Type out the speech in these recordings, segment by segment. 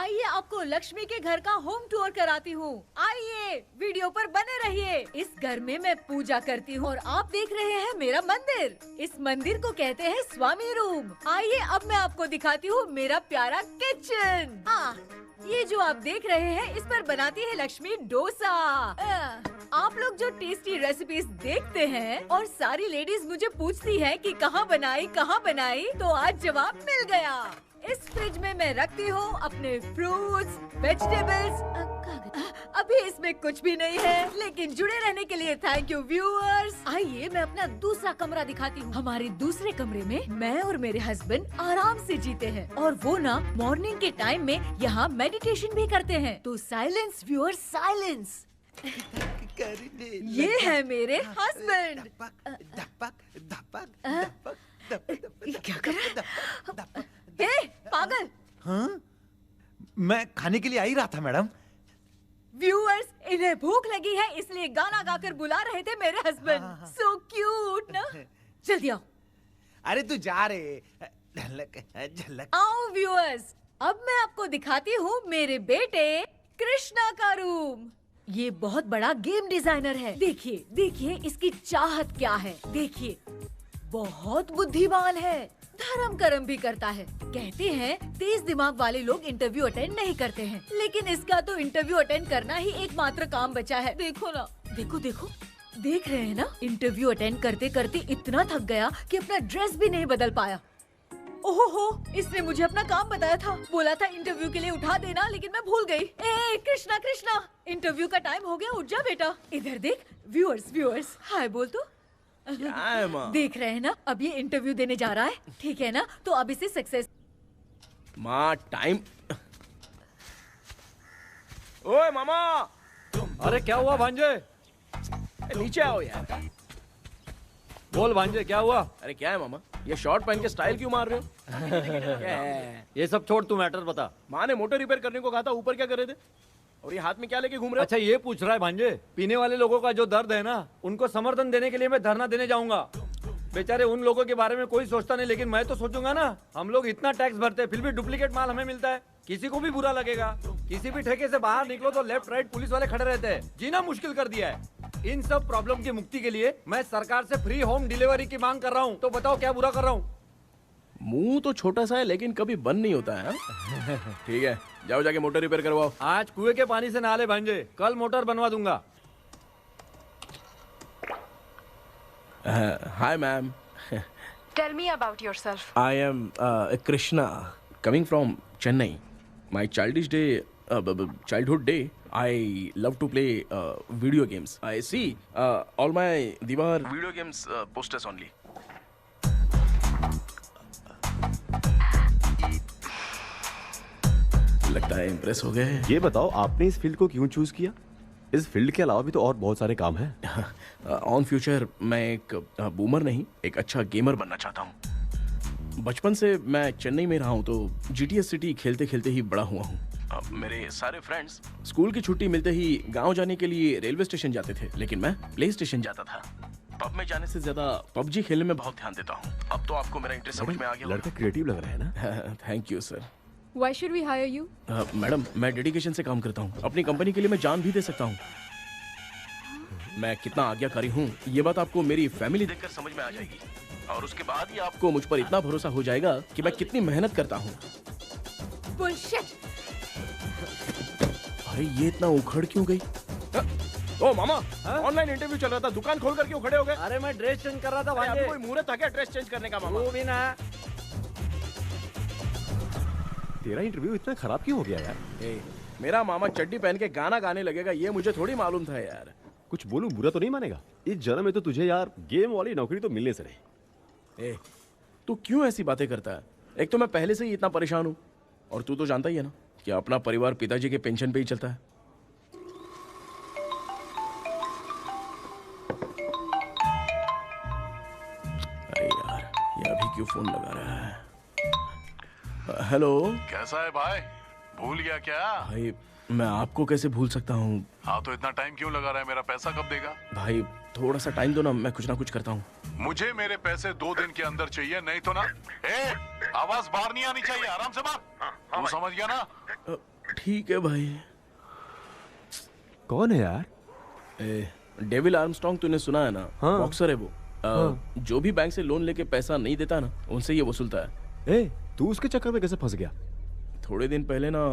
आइए आपको लक्ष्मी के घर का होम टूर कराती हूँ। आइए वीडियो पर बने रहिए। इस घर में मैं पूजा करती हूँ और आप देख रहे हैं मेरा मंदिर। इस मंदिर को कहते हैं स्वामी रूम। आइए अब मैं आपको दिखाती हूँ मेरा प्यारा किचन। ये जो आप देख रहे हैं इस पर बनाती है लक्ष्मी डोसा। आप लोग जो टेस्टी रेसिपीज देखते हैं और सारी लेडीज मुझे पूछती हैं कि कहाँ बनाई, तो आज जवाब मिल गया। इस फ्रिज में मैं रखती हूँ अपने फ्रूट्स, वेजिटेबल्स। अभी इसमें कुछ भी नहीं है, लेकिन जुड़े रहने के लिए थैंक यू व्यूअर्स। आइए मैं अपना दूसरा कमरा दिखाती हूँ। हमारे दूसरे कमरे में मैं और मेरे हस्बैंड आराम से जीते हैं और वो ना मॉर्निंग के टाइम में यहाँ मेडिटेशन भी करते हैं। तो साइलेंस व्यूअर्स, साइलेंस। ये है मेरे हस्बैंड। क्या कर रहा है? पागल। हाँ? मैं खाने के लिए आ ही रहा था मैडम। व्यूअर्स, इन्हें भूख लगी है इसलिए गाना गाकर बुला रहे थे मेरे हस्बैंड। सो क्यूट ना। जल्दी आओ। अरे तू जा रे। झलक झलक। आओ व्यूअर्स, अब मैं आपको दिखाती हूँ मेरे बेटे कृष्णा का रूम। ये बहुत बड़ा गेम डिजाइनर है। देखिए देखिए इसकी चाहत क्या है। देखिए बहुत बुद्धिमान है, धर्म कर्म भी करता है। कहते हैं तेज दिमाग वाले लोग इंटरव्यू अटेंड नहीं करते हैं, लेकिन इसका तो इंटरव्यू अटेंड करना ही एकमात्र काम बचा है। देखो ना, देखो देखो, देख रहे हैं ना, इंटरव्यू अटेंड करते करते इतना थक गया कि अपना ड्रेस भी नहीं बदल पाया। ओहो, इसने मुझे अपना काम बताया था, बोला था इंटरव्यू के लिए उठा देना, लेकिन मैं भूल गई। ए कृष्णा कृष्णा, इंटरव्यू का टाइम हो गया, उठ जा बेटा। इधर देख। व्यूअर्स हाय बोल तो। क्या है माँ? देख रहे हैं ना, अब ये इंटरव्यू देने जा रहा है, ठीक है ना? तो अब इसे सक्सेस। माँ टाइम। ओए मामा। अरे क्या हुआ भांजे? नीचे आओ यार। बोल भांजे क्या हुआ? अरे क्या है मामा, ये शॉर्ट पहन के स्टाइल क्यों मार रहे हो? क्या है? ये सब छोड़, तू मैटर बता। माँ ने मोटर रिपेयर करने को कहा था, ऊपर क्या कर रहे थे? और ये हाथ में क्या लेके घूम रहे हो? अच्छा ये पूछ रहा है भांजे, पीने वाले लोगों का जो दर्द है ना, उनको समर्थन देने के लिए मैं धरना देने जाऊंगा। बेचारे उन लोगों के बारे में कोई सोचता नहीं, लेकिन मैं तो सोचूंगा ना। हम लोग इतना टैक्स भरते हैं, फिर भी डुप्लीकेट माल हमें मिलता है, किसी को भी बुरा लगेगा। किसी भी ठेके से बाहर निकलो तो लेफ्ट राइट पुलिस वाले खड़े रहते हैं, जीना मुश्किल कर दिया है। इन सब प्रॉब्लम की मुक्ति के लिए मैं सरकार से फ्री होम डिलीवरी की मांग कर रहा हूँ। तो बताओ क्या बुरा कर रहा हूँ? मुंह तो छोटा सा है लेकिन कभी बंद नहीं होता है। ठीक है, जाओ जाके मोटर रिपेयर करवाओ। आज कुएं के पानी से नहा ले भांजे, कल मोटर बनवा दूंगा। Hi ma'am. Tell me about yourself. I am Krishna, coming from Chennai. My childhood day, I love to play video games. I see all my Diwar video games posters only. लगता है impress हो गए। ये बताओ आपने इस field को क्यों चूज किया? इस फील्ड के अलावा भी तो और बहुत सारे काम हैं। ऑन फ्यूचर मैं एक बूमर नहीं, एक अच्छा गेमर बनना चाहता हूँ। बचपन से मैं चेन्नई में रहा हूँ, तो जीटीएस सिटी खेलते खेलते ही बड़ा हुआ हूँ। मेरे सारे फ्रेंड्स स्कूल की छुट्टी मिलते ही गांव जाने के लिए रेलवे स्टेशन जाते थे, लेकिन मैं प्ले स्टेशन जाता था। पब में जाने से ज्यादा पबजी खेलने में बहुत ध्यान देता हूँ। अब तो आपको मेरा इंटरेस्ट समझ में आ गया। लड़का क्रिएटिव लग रहा है ना। Thank you sir. Why should we hire you? Madam मैं डेडिकेशन से काम करता हूँ, अपनी कंपनी के लिए मैं जान भी दे सकता हूँ। मैं कितना आज्ञाकारी हूँ ये बात आपको मेरी फैमिली देखकर समझ में आ जाएगी, और उसके बाद ही आपको मुझ पर इतना भरोसा हो जाएगा कि मैं कितनी मेहनत करता हूँ। बुलशिट। अरे ये इतना उखड़ क्यों गई? ओ मामा, ऑनलाइन इंटरव्यू चल रहा था, दुकान खोल कर क्यों खड़े हो गए? अरे मैं ड्रेस चेंज कर रहा था अरे भांजे। अभी कोई मुहूर्त था क्या ड्रेस चेंज करने का मामा? वो भी ना। तेरा इंटरव्यू इतना खराब क्यों हो गया यार? मेरा मामा चड्डी पहन के गाना गाने लगेगा ये मुझे थोड़ी मालूम था यार। कुछ बोलूं बुरा तो नहीं मानेगा? इस जन्म में तो तुझे यार गेम वाली नौकरी तो मिलने से रही। तू क्यों ऐसी बातें करता है? एक तो मैं पहले से ही इतना परेशान हूँ, और तू तो जानता ही है ना कि अपना परिवार पिताजी के पेंशन पे ही चलता है। अरे यार ये अभी क्यों फोन लगा रहा है? हेलो। कैसा है भाई? भूल गया क्या? भाई मैं आपको कैसे भूल सकता हूँ? हाँ तो इतना टाइम क्यों लगा रहा है? मेरा पैसा कब देगा? भाई थोड़ा सा टाइम दो ना कुछ करता हूँ। मुझे मेरे पैसे 2 दिन के अंदर चाहिए, नहीं तो ना। आवाज बाहर नहीं आनी चाहिए, आराम से बात। तू समझ गया ना? ठीक है भाई। कौन है यार? डेविल आर्मस्ट्रॉन्ग तूने सुना है ना? हाँ। बॉक्सर है वो। जो भी बैंक से लोन लेके पैसा नहीं देता ना, उनसे ये वसूलता है। तू उसके चक्कर में कैसे फंस गया? थोड़े दिन पहले ना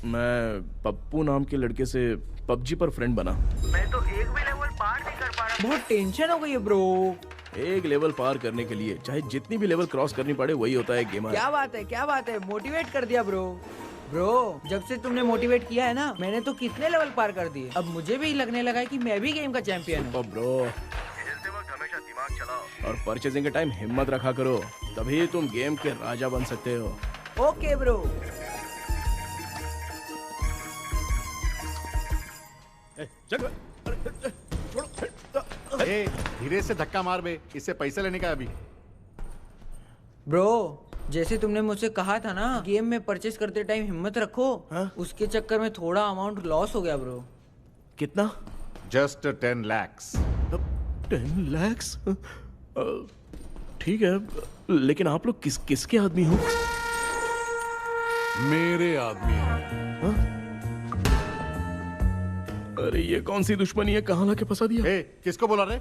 मैं पप्पू नाम के लड़के से पबजी पर फ्रेंड बना। मैं तो एक भी लेवल पार नहीं कर पा रहा। बहुत टेंशन हो गई है ब्रो। एक लेवल पार करने के लिए चाहे जितनी भी लेवल क्रॉस करनी पड़े, वही होता है गेमर। क्या बात है, क्या बात है, मोटिवेट कर दिया ब्रो। ब्रो जब से तुमने मोटिवेट किया है ना, मैंने तो कितने लेवल पार कर दिए। अब मुझे भी लगने लगा है कि मैं भी गेम का चैंपियन हूँ। ब्रो खेलते वक्त हमेशा दिमाग चलाओ और परचेजिंग के टाइम हिम्मत रखा करो, तभी तुम गेम के राजा बन सकते हो। Okay bro. धीरे से धक्का मार बे, इससे पैसे लेने का अभी। ब्रो जैसे तुमने मुझसे कहा था ना, गेम में परचेस करते टाइम हिम्मत रखो, उसके चक्कर में थोड़ा अमाउंट लॉस हो गया ब्रो। कितना? Just 10 lakhs। 10 lakhs? ठीक है, लेकिन आप लोग किसके आदमी हो? मेरे आदमी हैं। अरे ये कौन सी दुश्मनी है, कहाँ लाके फंसा दिया? किसको बोला रे?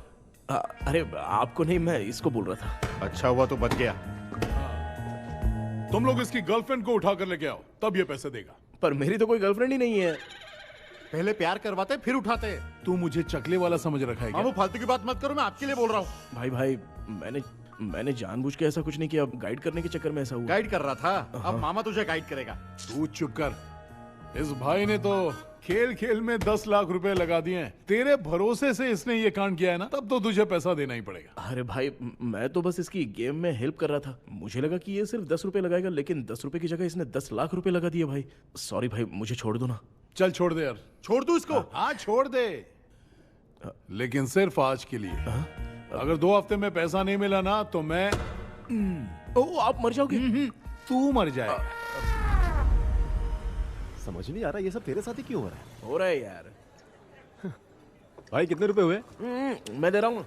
अरे आपको नहीं, मैं इसको बोल रहा था। अच्छा हुआ तो बच गया। तुम लोग इसकी गर्लफ्रेंड को उठा कर लेके आओ, तब ये पैसे देगा। पर मेरी तो कोई गर्लफ्रेंड ही नहीं है। पहले प्यार करवाते फिर उठाते। तू मुझे चकले वाला समझ रखा है क्या? मामू फालतू की बात मत करो, मैं आपके लिए बोल रहा हूँ। भाई मैंने जानबूझ के ऐसा कुछ नहीं किया, गाइड करने के चक्कर में ऐसा हुआ। गाइड कर रहा था, अब मामा तुझे गाइड करेगा। तू चुप कर। इस भाई ने तो खेल खेल में 10 लाख रुपए लगा दिए हैं। तेरे भरोसे से इसने ये कांड किया है ना, तब तो तुझे पैसा देना ही पड़ेगा। अरे भाई मैं तो बस इसकी गेम में हेल्प कर रहा था। मुझे लगा कि ये सिर्फ 10 रुपए लगाएगा, लेकिन 10 रुपए की जगह इसने 10 लाख रुपए लगा दिए। भाई सॉरी भाई, मुझे छोड़ दो ना। चल छोड़ दे यार। छोड़ दू इसको? हाँ छोड़ दे, लेकिन सिर्फ आज के लिए। अगर 2 हफ्ते में पैसा नहीं मिला ना, तो मैं आप मर जाओगे। तू मर जाए। समझ नहीं आ रहा ये सब तेरे साथ ही क्यों हो रहा है? हो रहा है यार। भाई कितने रुपए हुए? मैं दे रहा हूँ।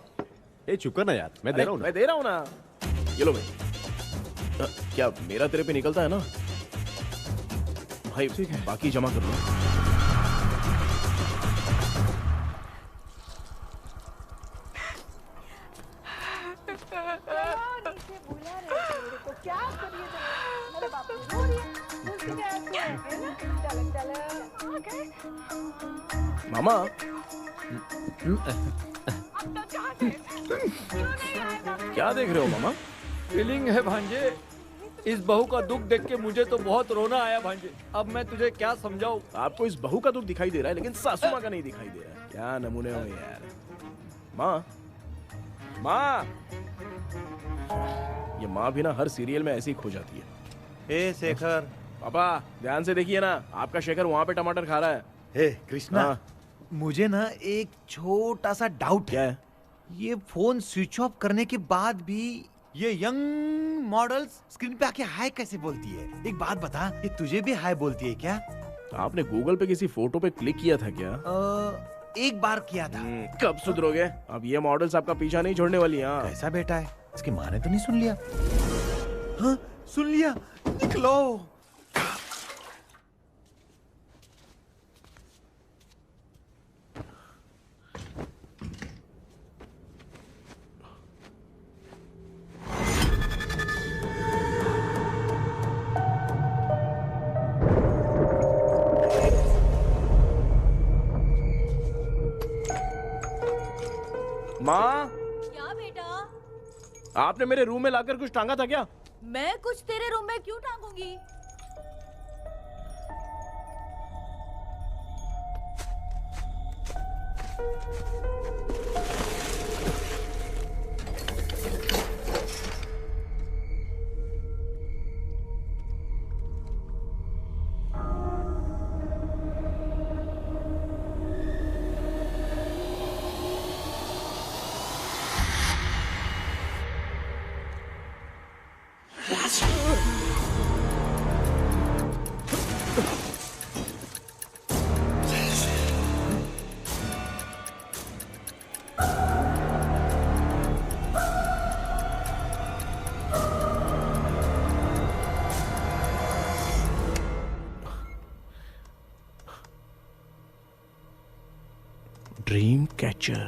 चुप कर ना यार, मैं दे रहा हूँ। मैं दे रहा हूँ ना। ये लो भाई। क्या मेरा तेरे पे निकलता है ना भाई? बाकी जमा कर लो। मामा क्या देख रहे हो मामा? फीलिंग है भांजे। इस बहू का दुख देख के मुझे तो बहुत रोना आया भांजे। अब मैं तुझे क्या समझाऊं? आपको इस बहू का दुख दिखाई दे रहा है, लेकिन सासू माँ का नहीं दिखाई दे रहा है। क्या नमूने हो यार। माँ माँ, ये माँ भी ना हर सीरियल में ऐसी ही खो जाती है। शेखर। पापा ध्यान से देखिए ना, आपका शेखर वहाँ पे टमाटर खा रहा है। कृष्णा, हाँ। मुझे ना एक छोटा सा डाउट क्या है? ये फोन स्विच ऑफ करने के बाद भी ये यंग मॉडल्स स्क्रीन पे आके हाय कैसे बोलती है? एक बात बता, ये तुझे भी हाय बोलती है क्या? आपने गूगल पे किसी फोटो पे क्लिक किया था क्या? एक बार किया था। कब सुधरोगे? अब ये मॉडल्स आपका पीछा नहीं छोड़ने वाली। हाँ कैसा बेटा है? इसकी माँ ने तो नहीं सुन लिया? हाँ सुन लिया। निकलो। माँ, क्या बेटा? आपने मेरे रूम में लाकर कुछ टांगा था क्या? मैं कुछ तेरे रूम में क्यों टांगूंगी? Dream catcher.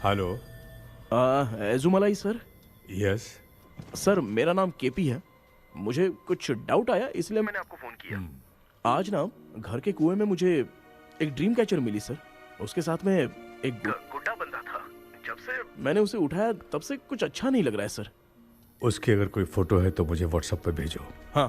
Hello. Ezhumalai sir. Yes. Sir मेरा नाम केपी है, मुझे कुछ डाउट आया इसलिए मैंने आपको फोन किया। आज ना घर के कुएं में मुझे एक ड्रीम कैचर मिली सर। उसके साथ में एक गुड्डा बंदा था। जब से मैंने उसे उठाया तब से कुछ अच्छा नहीं लग रहा है सर। उसकी अगर कोई फोटो है तो मुझे व्हाट्सएप पे भेजो। हाँ।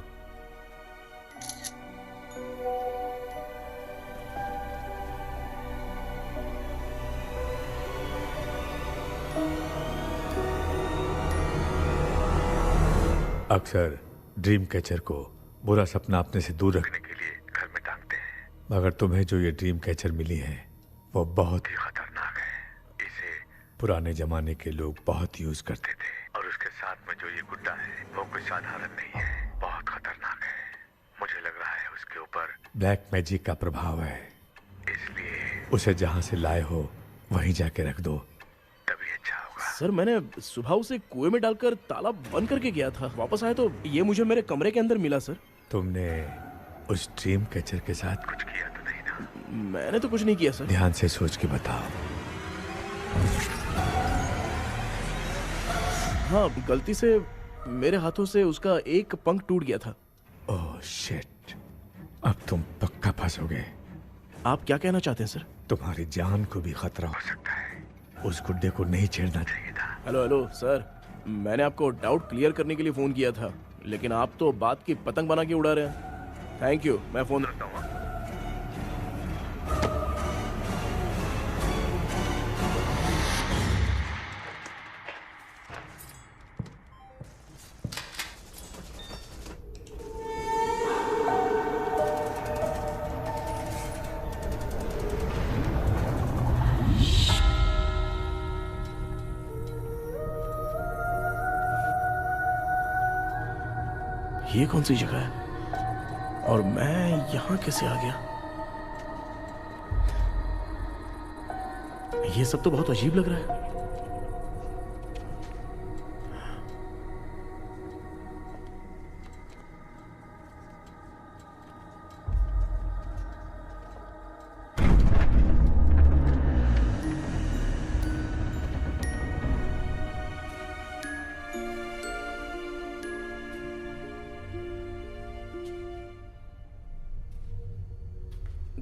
अक्सर ड्रीम कैचर को बुरा सपना अपने से दूर रखने के लिए घर में टांगते हैं, मगर तुम्हें जो ये ड्रीम कैचर मिली है वो बहुत ही खतरनाक है। इसे पुराने जमाने के लोग बहुत यूज करते थे, और उसके साथ में जो ये गुड्डा है वो कोई साधारण नहीं है, बहुत खतरनाक है। मुझे लग रहा है उसके ऊपर ब्लैक मैजिक का प्रभाव है, इसलिए उसे जहां से लाए हो वहीं जाके रख दो, तभी अच्छा होगा। सर मैंने सुबह उसे कुएं में डालकर ताला बंद करके गया था, वापस आया तो ये मुझे मेरे कमरे के अंदर मिला सर। तुमने उस ड्रीम कैचर के साथ कुछ किया तो नहीं ना? मैंने तो कुछ नहीं किया सर। ध्यान से सोच के बताओ। हाँ, गलती से मेरे हाथों से उसका एक पंख टूट गया था। ओह शिट, अब तुम पक्का फंसोगे। आप क्या कहना चाहते हैं सर? तुम्हारी जान को भी खतरा हो सकता है, उस गुड्डे को नहीं छेड़ना चाहिए था। हेलो हेलो सर, मैंने आपको डाउट क्लियर करने के लिए फोन किया था, लेकिन आप तो बात की पतंग बना के उड़ा रहे हैं। थैंक यू, मैं फोन रखता हूँ। ये कौन सी जगह है और मैं यहां कैसे आ गया? ये सब तो बहुत अजीब लग रहा है।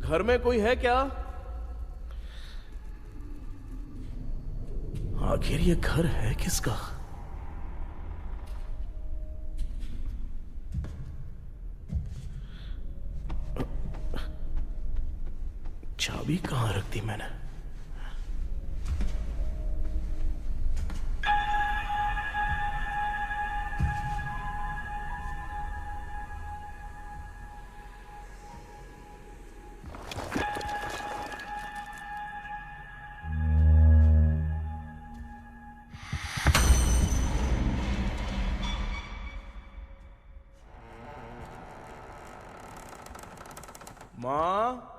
घर में कोई है क्या? आखिर ये घर है किसका? चाबी कहां रख दी मैंने? माँ,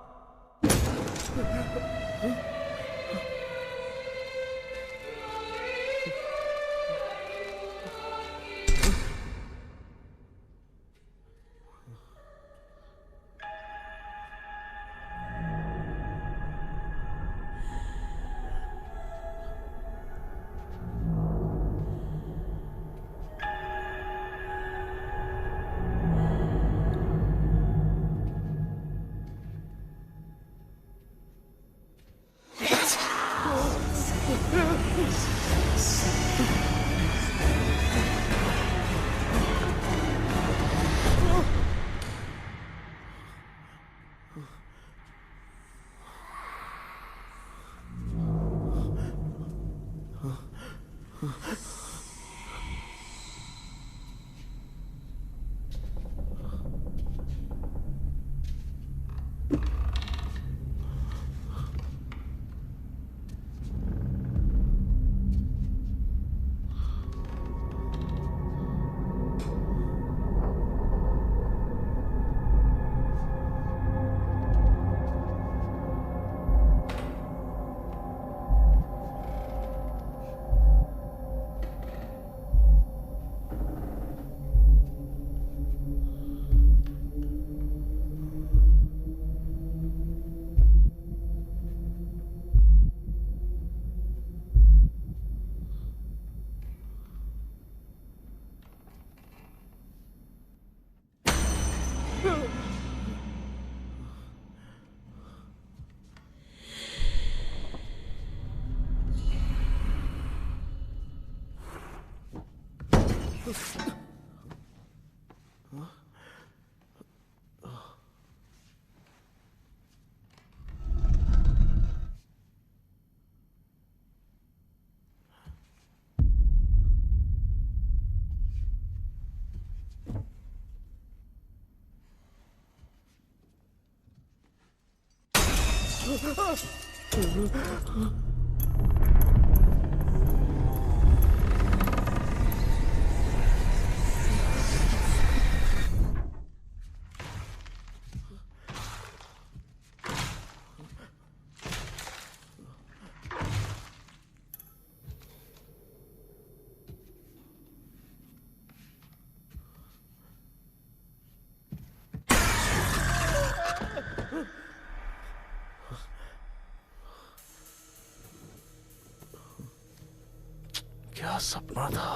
क्या सपना था?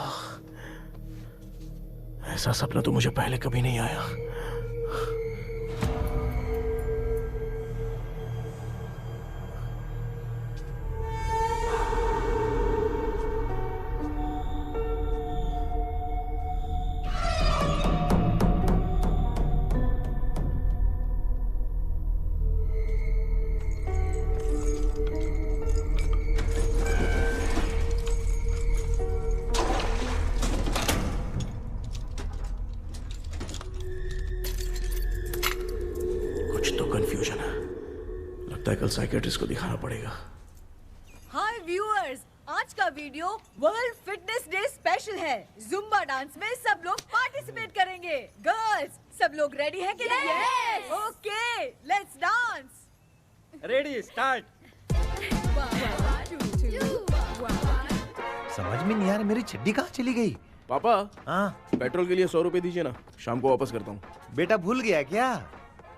ऐसा सपना तो मुझे पहले कभी नहीं आया। कंफ्यूजन है, लगता है कल साइकियाट्रिस्ट को दिखाना पड़ेगा। हाय व्यूअर्स, आज का video world fitness day special है। जुम्बा डांस में सब लोग पार्टिसिपेट करेंगे। गर्ल्स, सब लोग रेडी हैं कि नहीं? Yes! Okay, let's dance. Ready, start. समझ में नहीं आ रहा मेरी चड्डी कहाँ चली गई। पापा, हाँ पेट्रोल के लिए 100 रुपए दीजिए ना, शाम को वापस करता हूँ। बेटा भूल गया क्या?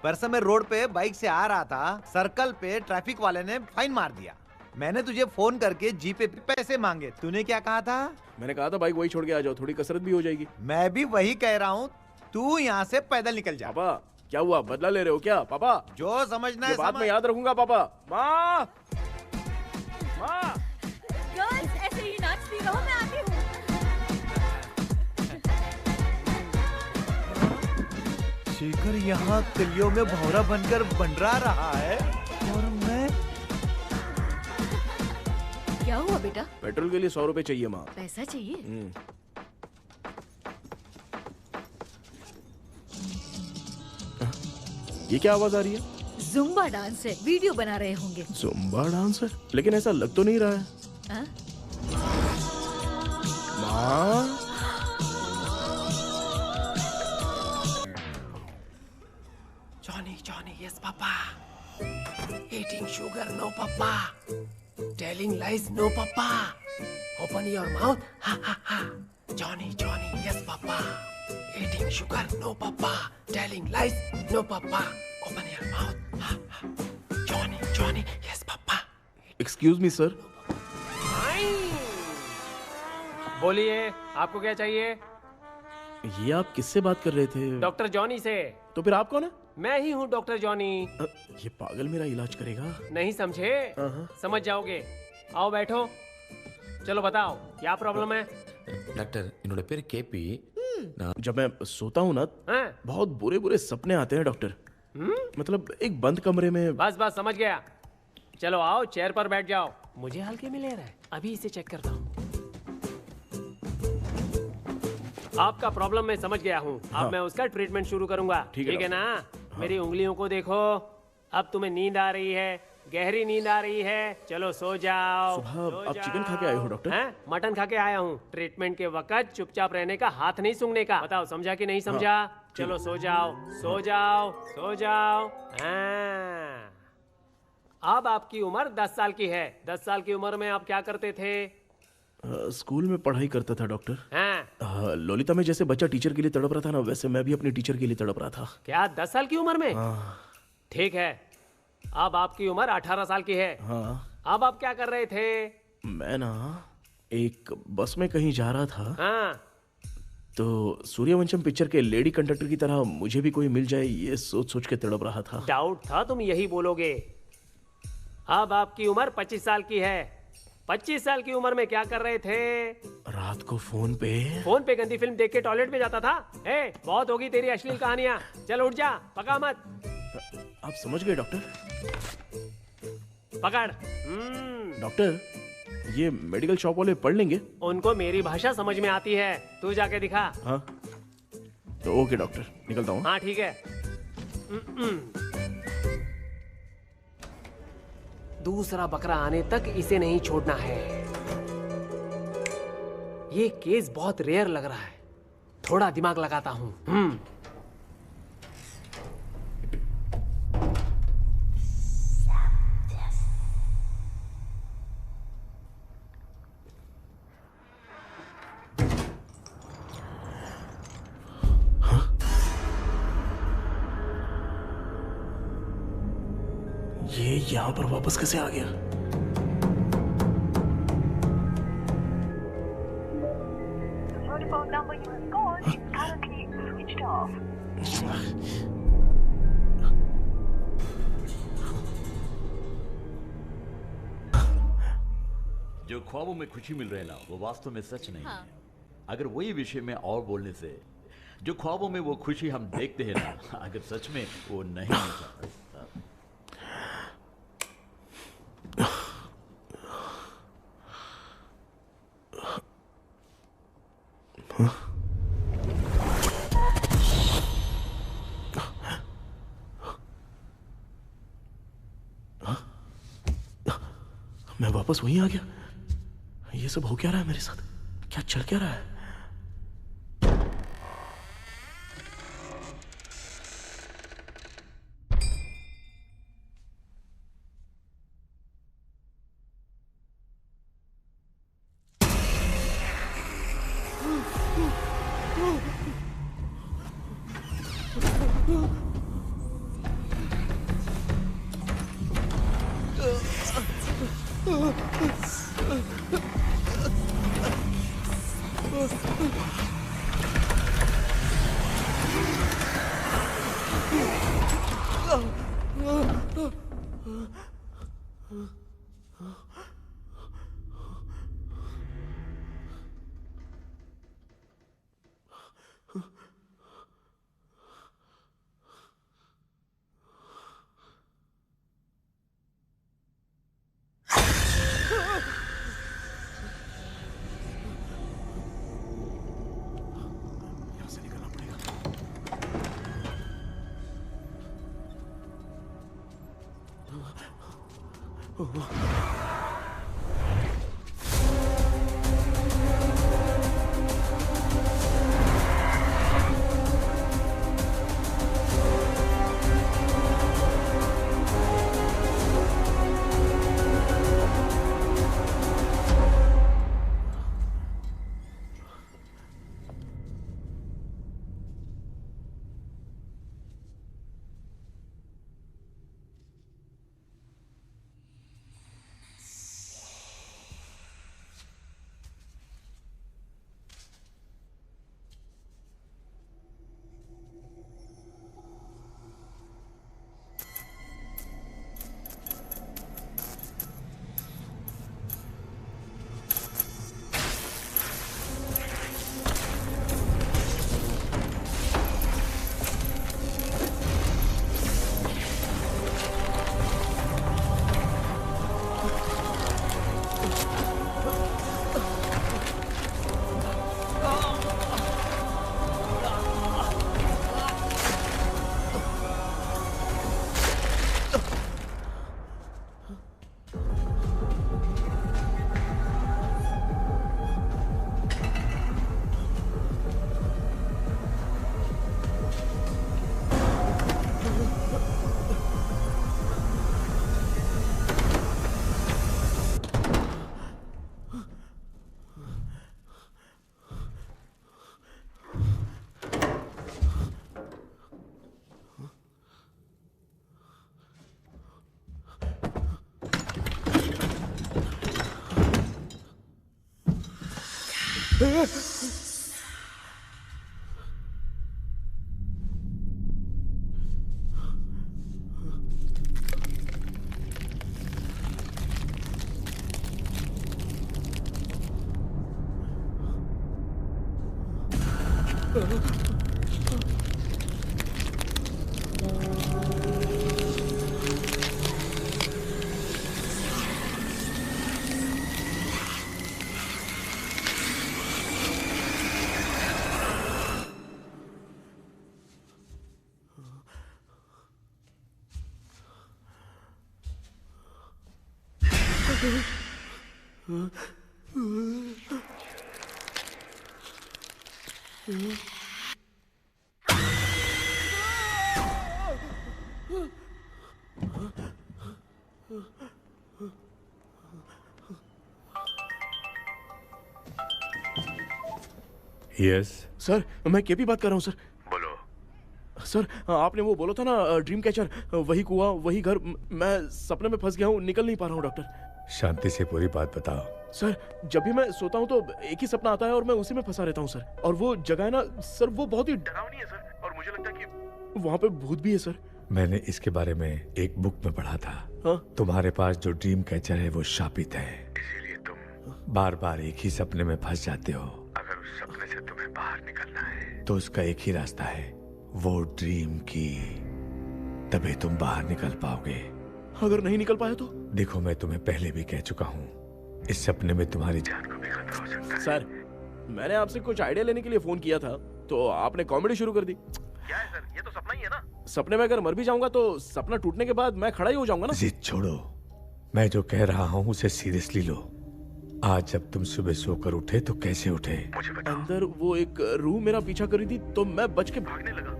परसों मैं रोड पे बाइक से आ रहा था, सर्कल पे ट्रैफिक वाले ने फाइन मार दिया। मैंने तुझे फोन करके जीपे पे पैसे मांगे, तूने क्या कहा था? मैंने कहा था बाइक वही छोड़ के आ जाओ, थोड़ी कसरत भी हो जाएगी। मैं भी वही कह रहा हूँ, तू यहाँ से पैदल निकल जा। पापा क्या हुआ, बदला ले रहे हो क्या? पापा जो समझना है बात समझ। मैं याद रखूंगा। पापा, माँ माँ, गर्ल्स ऐसे ही नाचती रहो, मैं आती हूँ। शेखर यहाँ कलियों में भौरा बनकर बंडरा रहा है और मैं। क्या हुआ बेटा? पेट्रोल के लिए 100 रुपए चाहिए माँ। पैसा चाहिए? ये क्या आवाज आ रही है? जुम्बा डांस है, वीडियो बना रहे होंगे। जुम्बा डांस है, लेकिन ऐसा लग तो नहीं रहा है। हाँ? माँ, Johnny, Johnny, yes, Papa. Eating sugar, no, Papa. Telling lies, no, Papa. Open your mouth, ha, ha, ha. Johnny, Johnny, yes, Papa. Eating sugar, no, Papa. Telling lies, no, Papa. Open your mouth, ha, ha. Johnny, Johnny, yes, Papa. Excuse me sir. बोलिए, आपको क्या चाहिए? ये आप किससे बात कर रहे थे? डॉक्टर जॉनी से। तो फिर आप कौन है? मैं ही हूँ डॉक्टर जॉनी। ये पागल मेरा इलाज करेगा? नहीं समझे? समझ जाओगे। आओ बैठो। चलो बताओ क्या प्रॉब्लम है? डॉक्टर इन्होंने पेर केपी जब मैं सोता हूँ ना, बहुत बुरे बुरे सपने आते हैं डॉक्टर। मतलब एक बंद कमरे में। बस बस समझ गया। चलो आओ, चेयर पर बैठ जाओ। मुझे हल्के में ले रहा है, अभी इसे चेक करता हूँ। आपका प्रॉब्लम मैं समझ गया हूँ। अब मैं उसका ट्रीटमेंट शुरू करूंगा। ठीक है ना? मेरी उंगलियों को देखो। अब तुम्हें नींद आ रही है, गहरी नींद आ रही है। चलो सो जाओ। सुबह आप चिकन खा के आए हो डॉक्टर? हैं? मटन खा के आया हूँ। ट्रीटमेंट के वक्त चुपचाप रहने का, हाथ नहीं सूंघने का। बताओ समझा कि नहीं समझा? चलो सो जाओ, सो जाओ, सो जाओ। हाँ। अब आपकी उम्र 10 साल की है। 10 साल की उम्र में आप क्या करते थे? स्कूल में पढ़ाई करता था डॉक्टर। हाँ। ललिता में जैसे बच्चा टीचर के लिए तड़प रहा था ना, वैसे मैं भी अपने टीचर के लिए तड़प रहा था। क्या 10 साल की उम्र में? ठीक है, अब आपकी उम्र 18 साल की है। हाँ। अब आप क्या कर रहे थे? मैं ना एक बस में कहीं जा रहा था। हाँ। तो सूर्यवंशम पिक्चर के लेडी कंडक्टर की तरह मुझे भी कोई मिल जाए, ये सोच सोच के तड़प रहा था। डाउट था तुम यही बोलोगे। अब आपकी उम्र 25 साल की है। 25 साल की उम्र में क्या कर रहे थे? रात को फोन पे गंदी फिल्म देख के टॉयलेट में जाता था। ए, बहुत होगी तेरी अश्लील कहानियां। चल उठ जा, पका मत। आप समझ गए डॉक्टर? पकड़। डॉक्टर, ये मेडिकल शॉप वाले पढ़ लेंगे? उनको मेरी भाषा समझ में आती है, तू जाके दिखा। हाँ तो ओके डॉक्टर, निकलता हूँ। हाँ ठीक है। दूसरा बकरा आने तक इसे नहीं छोड़ना है। ये केस बहुत रेयर लग रहा है, थोड़ा दिमाग लगाता हूँ। ये यहाँ पर वापस कैसे आ गया? जो ख्वाबों में खुशी मिल रहे ना, वो वास्तव में सच नहीं है। अगर वही विषय में और बोलने से, जो ख्वाबों में वो खुशी हम देखते हैं ना, अगर सच में वो नहीं होता। मैं वापस वहीं आ गया। ये सब हो क्या रहा है मेरे साथ? क्या चल क्या रहा है? यस सर, मैं केपी बात कर रहा हूँ सर। बोलो सर, आपने वो बोला था ना ड्रीम कैचर, वही कुआं, वही घर, मैं सपने में फंस गया हूँ, निकल नहीं पा रहा हूँ डॉक्टर। शांति से पूरी बात बताओ। सर, जब भी मैं सोता हूँ तो एक ही सपना आता है और मैं उसी में फंसा रहता हूँ सर। और वो जगह है ना सर, वो बहुत ही डरावनी है सर, और मुझे लगता है कि वहाँ पे भूत भी है सर। मैंने इसके बारे में एक बुक में पढ़ा था। हाँ? तुम्हारे पास जो ड्रीम कैचर है वो शापित है, इसीलिए तुम बार बार एक ही सपने में फंस जाते हो। अगर उस सपने से तुम्हें बाहर निकलना है तो उसका एक ही रास्ता है, वो ड्रीम की, तभी तुम बाहर निकल पाओगे। अगर नहीं निकल पाया तो? देखो, मैं तुम्हें पहले भी कह चुका हूँ, इस सपने में तुम्हारी जान को भी खतरा हो सकता है। सर, मैंने आपसे कुछ आइडिया लेने के लिए फोन किया था तो आपने कॉमेडी शुरू कर दी। क्या है सर, ये तो सपना ही है ना। सपने में अगर मर भी जाऊंगा तो सपना टूटने के बाद मैं खड़ा ही हो जाऊंगा ना। जिद छोड़ो, मैं जो कह रहा हूँ उसे सीरियसली लो। आज जब तुम सुबह सोकर उठे तो कैसे उठे? मुझे बताओ। अंदर वो एक रूह मेरा पीछा करी थी तो मैं बच के भागने लगा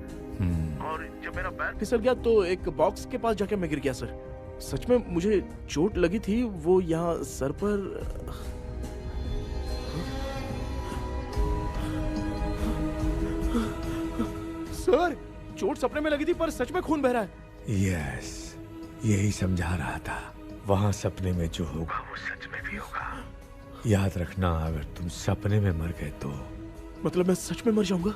और जब मेरा पैर फिसल गया तो एक बॉक्स के पास जाके मैं गिर गया सर। सच में मुझे चोट लगी थी, वो यहाँ सर पर। सर, चोट सपने में लगी थी पर सच में खून बह रहा है। यस, यही समझा रहा था। वहाँ सपने में जो होगा वो सच में भी होगा। याद रखना, अगर तुम सपने में मर गए तो मतलब मैं सच में मर जाऊंगा?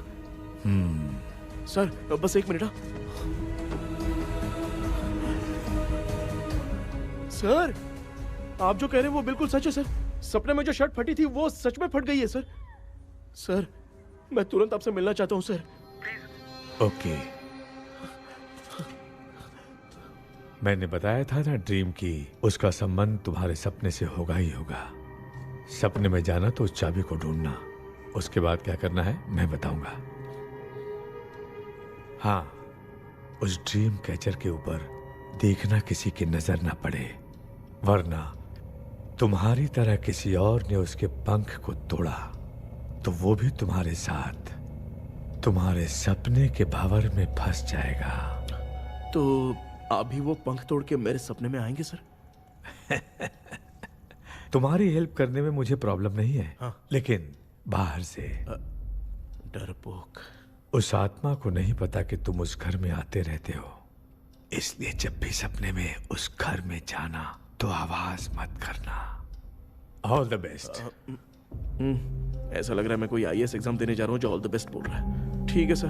सर, बस एक मिनट। सर, आप जो कह रहे हैं वो बिल्कुल सच है सर। सपने में जो शर्ट फटी थी वो सच में फट गई है सर। सर, मैं तुरंत आपसे मिलना चाहता हूँ सर। ओके, मैंने बताया था ना ड्रीम की, उसका संबंध तुम्हारे सपने से होगा ही होगा। सपने में जाना तो उस चाबी को ढूंढना, उसके बाद क्या करना है मैं बताऊंगा। हाँ, उस ड्रीम कैचर के ऊपर देखना किसी की नजर ना पड़े, वरना तुम्हारी तरह किसी और ने उसके पंख को तोड़ा तो वो भी तुम्हारे साथ तुम्हारे सपने के भंवर में फंस जाएगा। तो अभी वो पंख तोड़ के मेरे सपने में आएंगे सर? तुम्हारी हेल्प करने में मुझे प्रॉब्लम नहीं है। हाँ। लेकिन बाहर से डरपोक। उस आत्मा को नहीं पता कि तुम उस घर में आते रहते हो, इसलिए जब भी सपने में उस घर में जाना तो आवाज मत करना। All the best. ऐसा लग रहा है मैं कोई आईएएस एग्जाम देने जा रहा हूँ जो ऑल द बेस्ट बोल रहा है। ठीक है सर।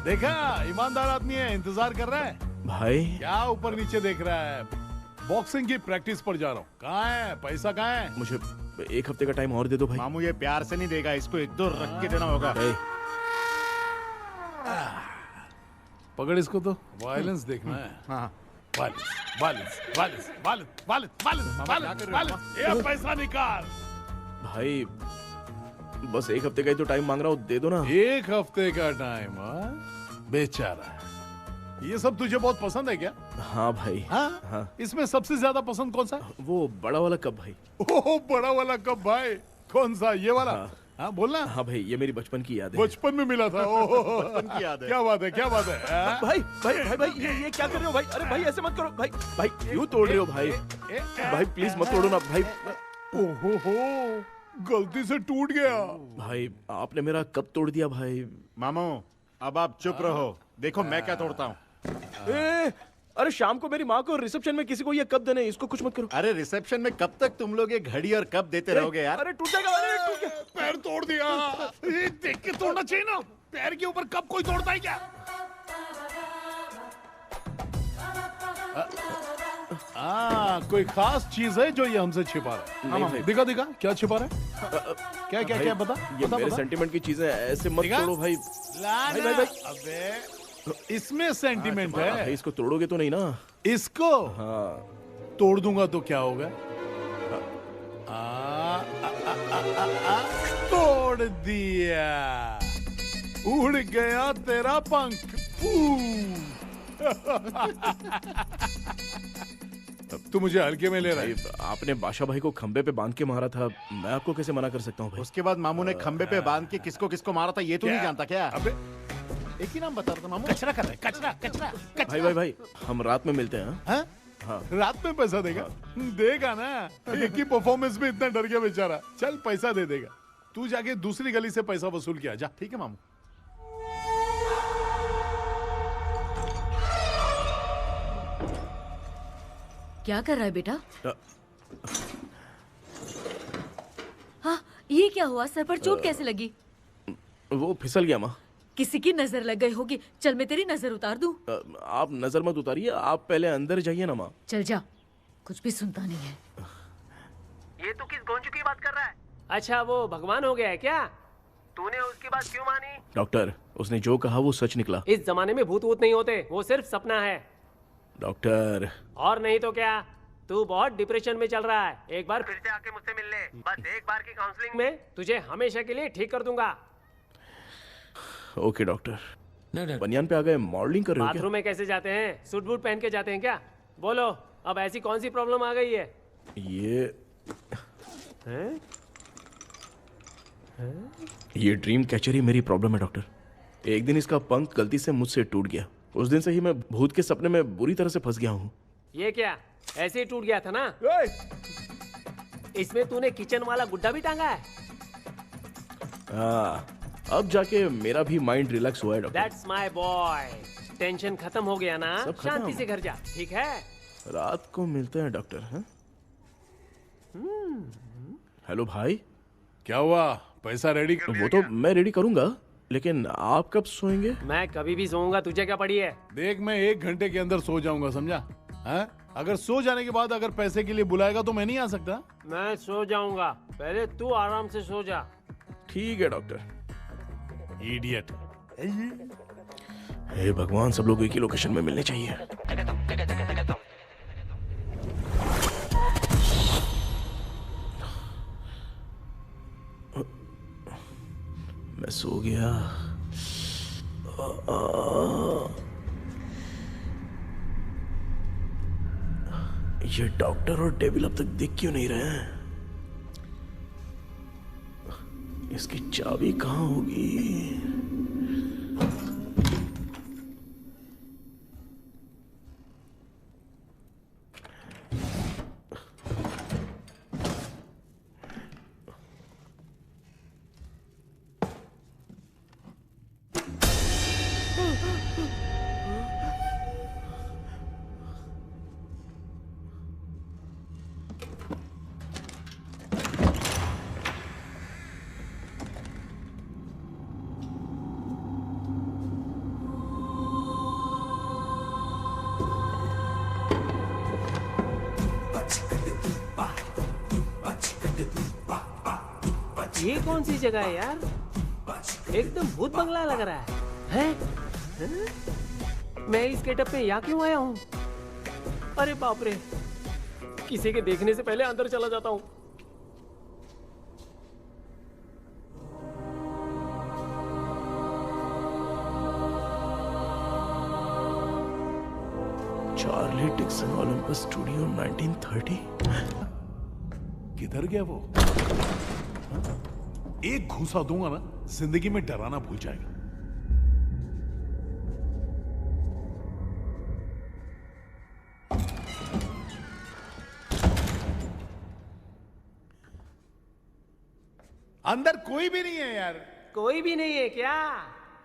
देखा, ईमानदार आदमी है, इंतजार कर रहा है। भाई क्या ऊपर नीचे देख रहा है? बॉक्सिंग की प्रैक्टिस पर जा रहा हूँ। कहाँ है पैसा, कहाँ है? मुझे एक हफ्ते का टाइम और दे दो भाई। मामू ये प्यार से नहीं देगा, इसको एक दो रख के देना होगा। पकड़ इसको, तो वायलेंस देखना है। हाँ, violence violence violence violence violence violence violence violence. ये पैसा निकाल भाई, बस एक हफ्ते का ही तो टाइम मांग रहा हूँ, दे दो ना। एक हफ्ते का टाइम? बेचारा, ये सब तुझे बहुत पसंद है क्या? हाँ भाई। हाँ? इसमें सबसे ज्यादा पसंद कौन सा? वो बड़ा वाला कप भाई। ओह, बड़ा वाला कप भाई। कौन सा, ये वाला? हाँ बोलना। हाँ भाई, ये मेरी बचपन की याद है। बचपन में मिला था। बचपन की याद है। क्या बात है, क्या बात है। भाई भाई भाई भाई, ये क्या कर रहे हो भाई? अरे भाई ऐसे मत करो भाई। भाई क्यों तोड़ रहे हो भाई? भाई प्लीज मत तोड़ो ना भाई। ओहो, गलती से टूट गया। भाई आपने मेरा कप तोड़ दिया भाई। मामू अब आप चुप रहो, देखो मैं क्या तोड़ता हूँ। अरे शाम को मेरी माँ को रिसेप्शन में किसी को ये कप देने, इसको कुछ मत करो। अरे रिसेप्शन में कब तक तुम लोग ये घड़ी और कप देते रहोगे यार? अरे टूट जाएगा। अरे टूट गया। पैर तोड़ दिया। ये देख के तोड़ना चाहिए ना। पैर के ऊपर कब कोई तोड़ता है क्या? कोई खास चीज है जो ये हमसे छिपा रहा है? नहीं भाई। दिखा दिखा क्या छिपा रहा है? क्या क्या क्या बता? ये बता, मेरे बता। सेंटीमेंट की चीजें ऐसे मत दिखा? तोड़ो भाई। लाना। भाई। अबे इसमें सेंटीमेंट भाई, है। इसको तोड़ोगे तो नहीं ना? इसको हाँ तोड़ दूंगा तो क्या होगा? तोड़ दिया, उड़ गया तेरा पंख। तू मुझे हल्के में ले रहा है। आपने बादशाह भाई को खंबे पे बांध के मारा था, मैं आपको कैसे मना कर सकता हूँ भाई? उसके बाद मामू ने खंबे पे बांध के किसको किसको मारा था ये तो क्या? नहीं जानता क्या? अबे एक ही नाम बता रहा था मामू। कचरा कर रहा है, कचरा कचरा कचरा। भाई हम रात में मिलते हैं। हाँ? हाँ। रात में पैसा देगा? देगा ना, एक ही परफॉर्मेंस में इतना डर गया बेचारा। चल पैसा दे देगा, तू जाके दूसरी गली से पैसा वसूल किया जा। ठीक है मामू। क्या कर रहा है बेटा? हाँ, ये क्या हुआ? सर पर चोट कैसे लगी? वो फिसल गया माँ। किसी की नजर लग गई होगी। चल मैं तेरी नजर उतार दूं। आप नजर मत उतारिए, आप पहले अंदर जाइए ना माँ। चल जा, कुछ भी सुनता नहीं है। ये तो किस गोंजू की बात कर रहा है? अच्छा वो भगवान हो गया है क्या? तूने उसकी बात क्यों मानी? डॉक्टर, उसने जो कहा वो सच निकला। इस जमाने में भूत वूत नहीं होते, वो सिर्फ सपना है। डॉक्टर और नहीं तो क्या, तू बहुत डिप्रेशन में चल रहा है। एक बार फिर से आके मुझसे मिल ले, बस एक बार की काउंसलिंग में तुझे हमेशा के लिए ठीक कर दूंगा। Okay doctor. बनियान पे आ गए, मॉडलिंग कर रहे हो बाथरूम में कैसे जाते हैं? सूट बूट पहन के जाते हैं क्या? बोलो, अब ऐसी कौन सी प्रॉब्लम आ गई है? ये ड्रीम कैचर ही मेरी प्रॉब्लम है डॉक्टर। एक दिन इसका पंख गलती से मुझसे टूट गया। उस दिन से ही मैं भूत के सपने में बुरी तरह से फंस गया हूँ। ये क्या ऐसे ही टूट गया था ना? इसमें तूने किचन वाला गुड्डा भी टांगा है? अब जाके मेरा भी माइंड रिलैक्स हुआ है doctor. That's my boy. Tension खत्म हो गया ना? सब खत्म। शांति से घर जा, ठीक है? रात को मिलते हैं डॉक्टर। हाँ? हेलो भाई, क्या हुआ? पैसा रेडी? वो तो मैं रेडी करूंगा, लेकिन आप कब सोएंगे? मैं कभी भी सोऊंगा, तुझे क्या पड़ी है? देख, मैं 1 घंटे के अंदर सो जाऊंगा, समझा? हाँ? अगर सो जाने के बाद अगर पैसे के लिए बुलाएगा तो मैं नहीं आ सकता। मैं सो जाऊंगा, पहले तू आराम से सो जा। ठीक है डॉक्टर। इडियट। हे भगवान, सब लोग एक ही लोकेशन में मिलने चाहिए। मैं सो गया। ये डॉक्टर और डेविल अब तक दिख क्यों नहीं रहे हैं? इसकी चाबी कहाँ होगी? ये कौन सी जगह है यार? एकदम भूत बंगला लग रहा है। हैं? मैं इस गेटअप में यहाँ क्यों आया हूँ? अरे बाप रे, किसी के देखने से पहले अंदर चला जाता हूँ। Charlie Dixon Olympus studio 1930। किधर गया वो? एक घूसा दूंगा ना, जिंदगी में डराना भूल जाएगा। अंदर कोई भी नहीं है यार। कोई भी नहीं है क्या?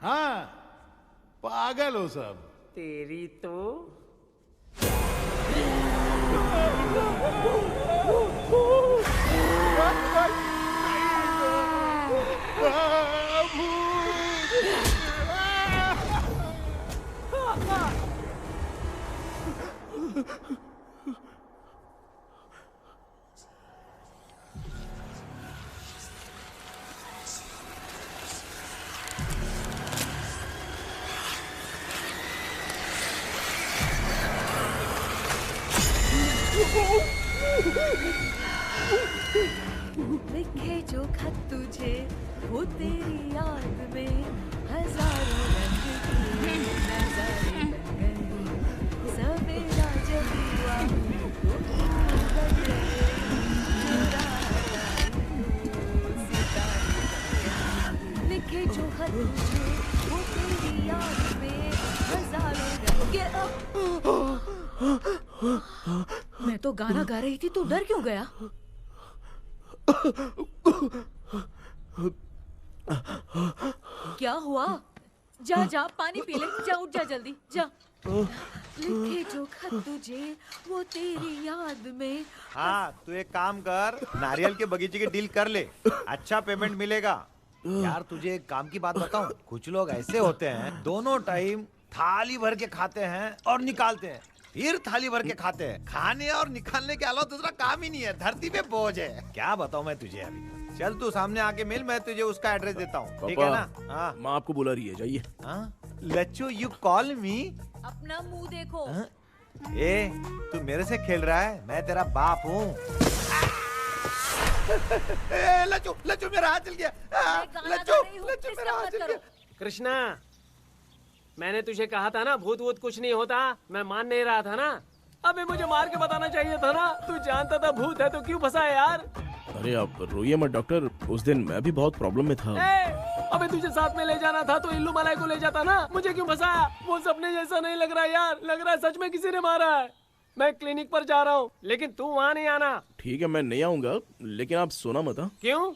हाँ, पागल हो सब। तेरी तो लिखे जो खत तुझे वो तेरी याद में हजारों रंग की नजारे बन गए। सवेरा जब हुआ तो बन गए, चुराता वो सितारे। लिखे जो खत तुझे वो तेरी याद में हजारों रंग के। मैं तो गाना गा रही थी, तू डर क्यों गया? क्या हुआ? जा जा पानी पी ले, जा उठ जा जल्दी जा। लिखे जो खत तुझे वो तेरी याद में। हाँ, तू एक काम कर, नारियल के बगीचे की डील कर ले, अच्छा पेमेंट मिलेगा। यार तुझे एक काम की बात बताऊं, कुछ लोग ऐसे होते हैं दोनों टाइम थाली भर के खाते हैं और निकालते हैं, फिर थाली भर के खाते हैं। खाने और निकालने के अलावा दूसरा काम ही नहीं है, धरती पे बोझ है। क्या बताऊं मैं तुझे अभी। चल तू सामने आके मिल, मैं तुझे उसका एड्रेस देता हूँ, ठीक है ना? हाँ, माँ आपको बुला रही है, जाइए। लच्चू यू कॉल मी? अपना मुंह देखो। ए, तू मेरे से खेल रहा है? मैं तेरा बाप हूँ। लच्चू लच्चू मेरा हाथ जल गया। लच्चू लच्चू मेरा हाथ जल गया। कृष्णा, मैंने तुझे कहा था ना भूत वूत कुछ नहीं होता, मैं मान नहीं रहा था ना। अबे मुझे मार के बताना चाहिए था ना, तू जानता था भूत है तो क्यों फंसा है यार? अरे आप रोइए मत डॉक्टर, उस दिन मैं भी बहुत प्रॉब्लम में था। अबे तुझे साथ में ले जाना था तो इल्लू मलाई को ले जाता ना, मुझे क्यों फंसाया? वो सपने जैसा नहीं लग रहा यार, लग रहा है सच में किसी ने मारा है। मैं क्लिनिक पर जा रहा हूँ, लेकिन तू वहाँ नहीं आना। ठीक है, मैं नहीं आऊंगा, लेकिन आप सोना मत। क्यों?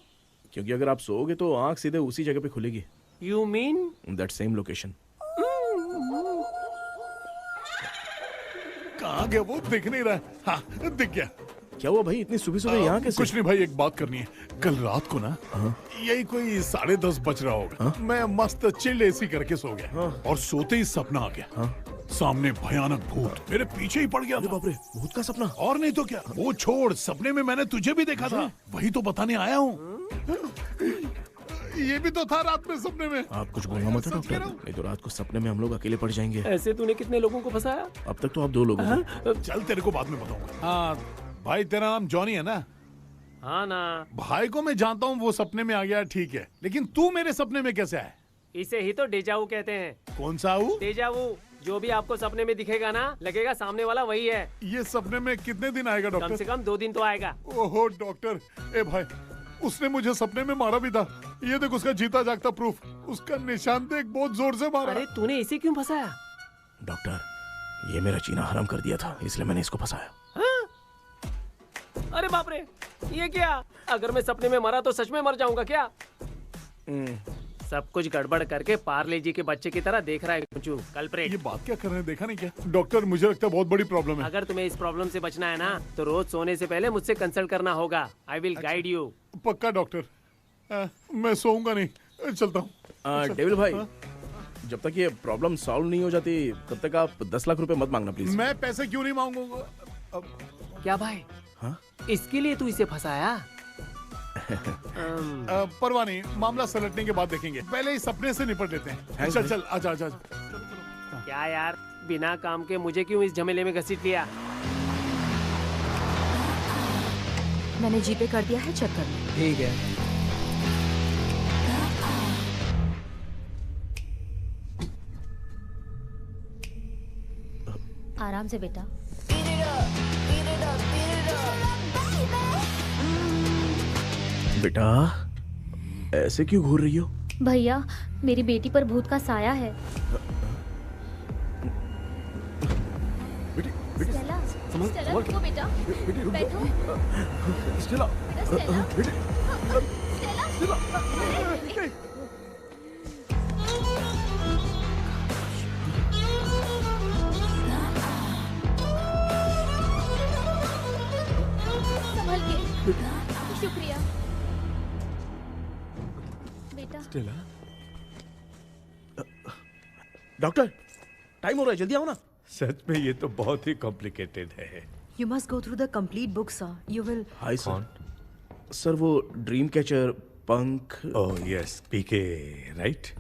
क्योंकि अगर आप सोओगे तो आंख सीधे उसी जगह पे खुलेगी। You mean? That same location. कहाँ गया वो? दिख नहीं रहा। हाँ, दिख गया। क्या हुआ भाई, इतनी सुबह सुबह यहाँ कैसे? कुछ नहीं भाई, एक बात करनी है। कल रात को ना यही कोई 10:30 बज रहा होगा, मैं मस्त चिल्ड एसी करके सो गया और सोते ही सपना आ गया। सामने भयानक भूत मेरे पीछे ही पड़ गया। बाप रे, भूत का सपना? और नहीं तो क्या। वो छोड़, सपने में मैंने तुझे भी देखा था, वही तो बताने आया हूँ। ये भी तो था रात में सपने में। आप कुछ बोलना मत डॉक्टर, नहीं तो रात को सपने में हम लोग अकेले पड़ जाएंगे। ऐसे तूने कितने लोगों को फंसाया? अब तक तो आप 2 लोगों को। चल तेरे को बाद में बताऊंगा। हाँ भाई, तेरा नाम जॉनी है ना? हाँ ना। भाई को मैं जानता हूँ, वो सपने में आ गया, ठीक है, लेकिन तू मेरे सपने में कैसे आया? इसे ही तो डेजावू कहते हैं। कौन सा वो? डेजावू। जो भी आपको सपने में दिखेगा ना, लगेगा सामने वाला वही है। ये सपने में कितने दिन आएगा डॉक्टर? कम से कम 2 दिन तो आएगा। ओहो डॉक्टर, ए भाई, उसने मुझे सपने में मारा भी था। ये देख उसका जीता जागता प्रूफ, उसका निशान देख, बहुत जोर से मारा। अरे तूने इसे क्यों फंसाया? डॉक्टर, ये मेरा जीना हराम कर दिया था, इसलिए मैंने इसको फंसाया। अरे बाप रे, ये क्या? अगर मैं सपने में मरा तो सच में मर जाऊंगा क्या? सब कुछ गड़बड़ करके पार्ले जी के बच्चे की तरह देख रहा है कल्प्रेट। ये बात क्या कर रहे हैं, देखा नहीं क्या? डॉक्टर, मुझे लगता है बहुत बड़ी प्रॉब्लम है। अगर तुम्हें इस प्रॉब्लम से बचना है ना, तो रोज सोने से पहले मुझसे कंसल्ट करना होगा। I will guide you. पक्का डॉक्टर, मैं सोऊंगा नहीं, चलता हूँ। डेविल भाई, जब तक ये प्रॉब्लम सॉल्व नहीं हो जाती तब तक आप 10 लाख रुपए मत मांगना प्लीज। मैं पैसे क्यों नहीं मांगूंगा? क्या भाई? हाँ? इसके लिए तू इसे फंसाया? परवाह नहीं, मामला सलटने के बाद देखेंगे, पहले इस सपने से निपट लेते हैं। चल चल, आजा आजा। क्या यार, बिना काम के मुझे क्यों इस झमेले में घसीट लिया? मैंने जीपे कर दिया है, चेक कर लो। ठीक है। आराम से बेटा। बेटा, ऐसे क्यों घूर रही हो? भैया, मेरी बेटी पर भूत का साया है। स्टेला, स्टेला रुको बेटा, बैठो। स्टेला, स्टेला, स्टेला, संभल के। शुक्रिया बेटा। स्टेला, डॉक्टर, टाइम हो रहा है, जल्दी आओ ना। सच में ये तो बहुत ही कॉम्प्लिकेटेड है। You must go through the complete book, sir. You will. Hi sir. Sir, वो ड्रीम कैचर, पंख। ओह यस, पीके राइट?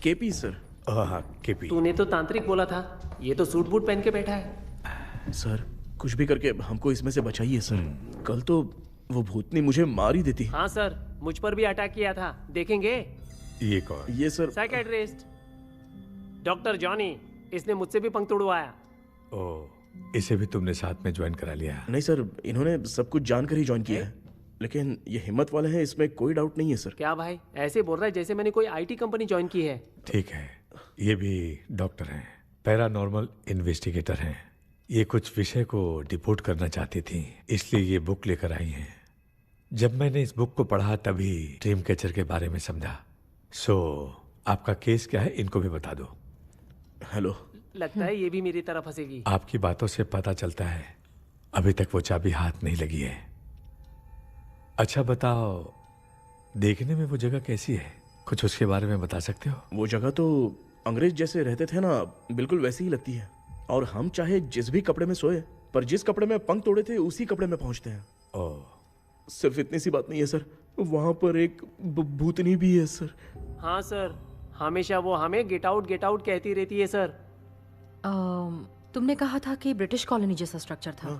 KP sir. हाँ केपी। तूने तो तांत्रिक बोला था, ये तो सूट बूट पहन के बैठा है। सर, कुछ भी करके हमको इसमें से बचाइए सर। कल तो वो भूतनी मुझे मार ही देती। हाँ सर, मुझ पर भी अटैक किया था, देखेंगे? ये कौन? ये सर साइकेट्रिस्ट डॉक्टर जॉनी, इसने मुझसे भी पंख तोड़वाया। ओह, इसे भी तुमने साथ में ज्वाइन करा लिया? नहीं सर, इन्होंने सब कुछ जानकर ही ज्वाइन किया है, लेकिन ये हिम्मत वाले हैं, इसमें कोई डाउट नहीं है सर। क्या भाई, ऐसे बोल रहा है जैसे मैंने कोई आईटी कंपनी ज्वाइन की है। ठीक है, ये भी डॉक्टर हैं, पैरानॉर्मल इन्वेस्टिगेटर हैं। ये कुछ विषय को डिपोर्ट करना चाहती थी, इसलिए ये बुक लेकर आई हैं। जब मैंने इस बुक को पढ़ा तभी ड्रीम कैचर के बारे में समझा। सो आपका केस क्या है, इनको भी बता दो। हेलो। लगता है ये भी मेरी तरफ फंसेगी। आपकी बातों से पता चलता है अभी तक वो चाबी हाथ नहीं लगी है। अच्छा बताओ, देखने में वो जगह कैसी है, कुछ उसके बारे में बता सकते हो? वो जगह तो अंग्रेज जैसे रहते थे ना, बिल्कुल वैसी ही लगती है। और हम चाहे जिस भी कपड़े में सोए, पर जिस कपड़े में पंख तोड़े थे उसी कपड़े में पहुंचते हैं। ओह। सिर्फ इतनी सी बात नहीं है सर, वहां पर एक भूतनी भी है सर। हाँ सर, हमेशा वो हमें गेट आउट कहती रहती है सर। तुमने कहा था कि ब्रिटिश कॉलोनी जैसा स्ट्रक्चर था।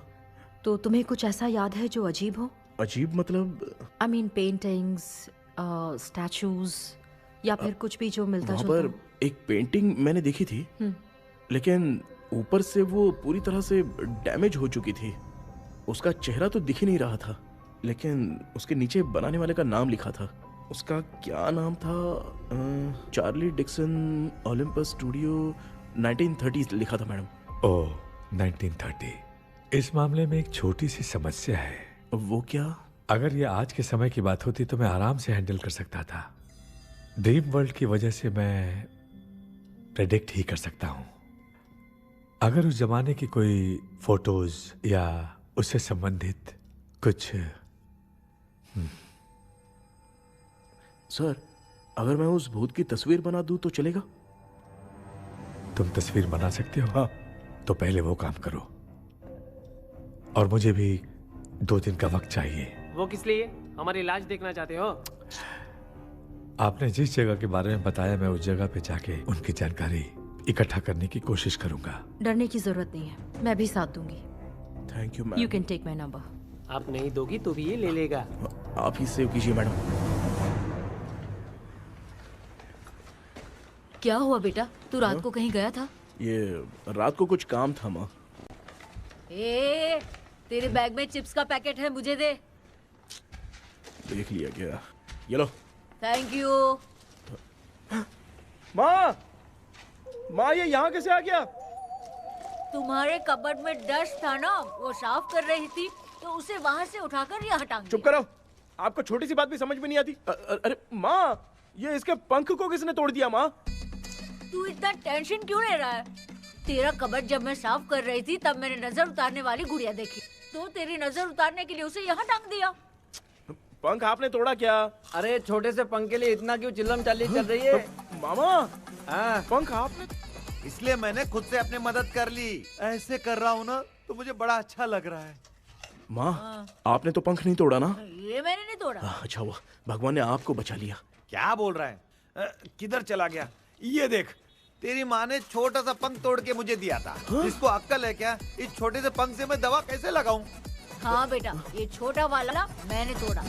तो तुम्हें कुछ ऐसा याद है जो अजीब हो? अजीब मतलब? आई मीन पेंटिंग्स, स्टैचूज या फिर कुछ भी जो मिलता वहाँ जुलता पर एक पेंटिंग मैंने देखी थी, लेकिन ऊपर से वो पूरी तरह से डैमेज हो चुकी थी। उसका चेहरा तो दिख ही नहीं रहा था, लेकिन उसके नीचे बनाने वाले का नाम लिखा था। उसका क्या नाम था? चार्ली डिक्सन, ओलंपस स्टूडियो, 1930 लिखा था मैडम। ओह, 1930। इस मामले में एक छोटी सी समस्या है। वो क्या? अगर ये आज के समय की बात होती तो मैं आराम से हैंडल कर सकता था। ड्रीम वर्ल्ड की वजह से मैं प्रेडिक्ट ही कर सकता हूं। अगर उस जमाने की कोई फोटोज या उससे संबंधित कुछ। सर, अगर मैं उस भूत की तस्वीर बना दूं तो चलेगा? तुम तस्वीर बना सकते हो? हाँ। तो पहले वो काम करो, और मुझे भी 2 दिन का वक्त चाहिए। वो किस लिए? हमारी इलाज देखना चाहते हो? आपने जिस जगह के बारे में बताया, मैं उस जगह पे जाके उनकी जानकारी इकट्ठा करने की कोशिश करूंगा। डरने की जरूरत नहीं है, मैं भी साथ दूंगी। Thank you ma'am. You can take my number. आप नहीं दोगी तो भी ये ले लेगा। आप ही सेव कीजिए मैडम। क्या हुआ बेटा, तू रात को कहीं गया था? ये रात को कुछ काम था माँ। ए, तेरे बैग में चिप्स का पैकेट है, मुझे दे। देख लिया क्या? ये लो। Thank you. माँ, माँ ये यहाँ कैसे आ गया? तुम्हारे कबर्ड में डस्ट था ना, वो साफ कर रही थी तो उसे वहाँ से उठाकर यहाँ टांग दिया। चुप करो, आपको छोटी सी बात भी समझ में नहीं आती। अरे माँ, ये इसके पंख को किसने तोड़ दिया? माँ, तू इतना टेंशन क्यों ले रहा है? तेरा कबर्ड जब मैं साफ कर रही थी तब मैंने नजर उतारने वाली गुड़िया देखी, तो तेरी नजर उतारने के लिए उसे यहाँ टांग दिया। पंख आपने तोड़ा क्या? अरे छोटे से पंख के लिए इतना क्यों चिल्लम चाली चल रही है? मामा, पंख आपने? इसलिए मैंने खुद से अपनी मदद कर ली। ऐसे कर रहा हूँ ना तो मुझे बड़ा अच्छा लग रहा है। माँ, आपने तो पंख नहीं तोड़ा ना? ये मैंने नहीं तोड़ा। अच्छा हुआ, भगवान ने आपको बचा लिया। क्या बोल रहा है? किधर चला गया? ये देख, तेरी माँ ने छोटा सा पंख तोड़ के मुझे दिया था। इसको अक्ल है क्या? इस छोटे से पंख से मैं दवा कैसे लगाऊं? हाँ बेटा, ये छोटा वाला मैंने तोड़ा।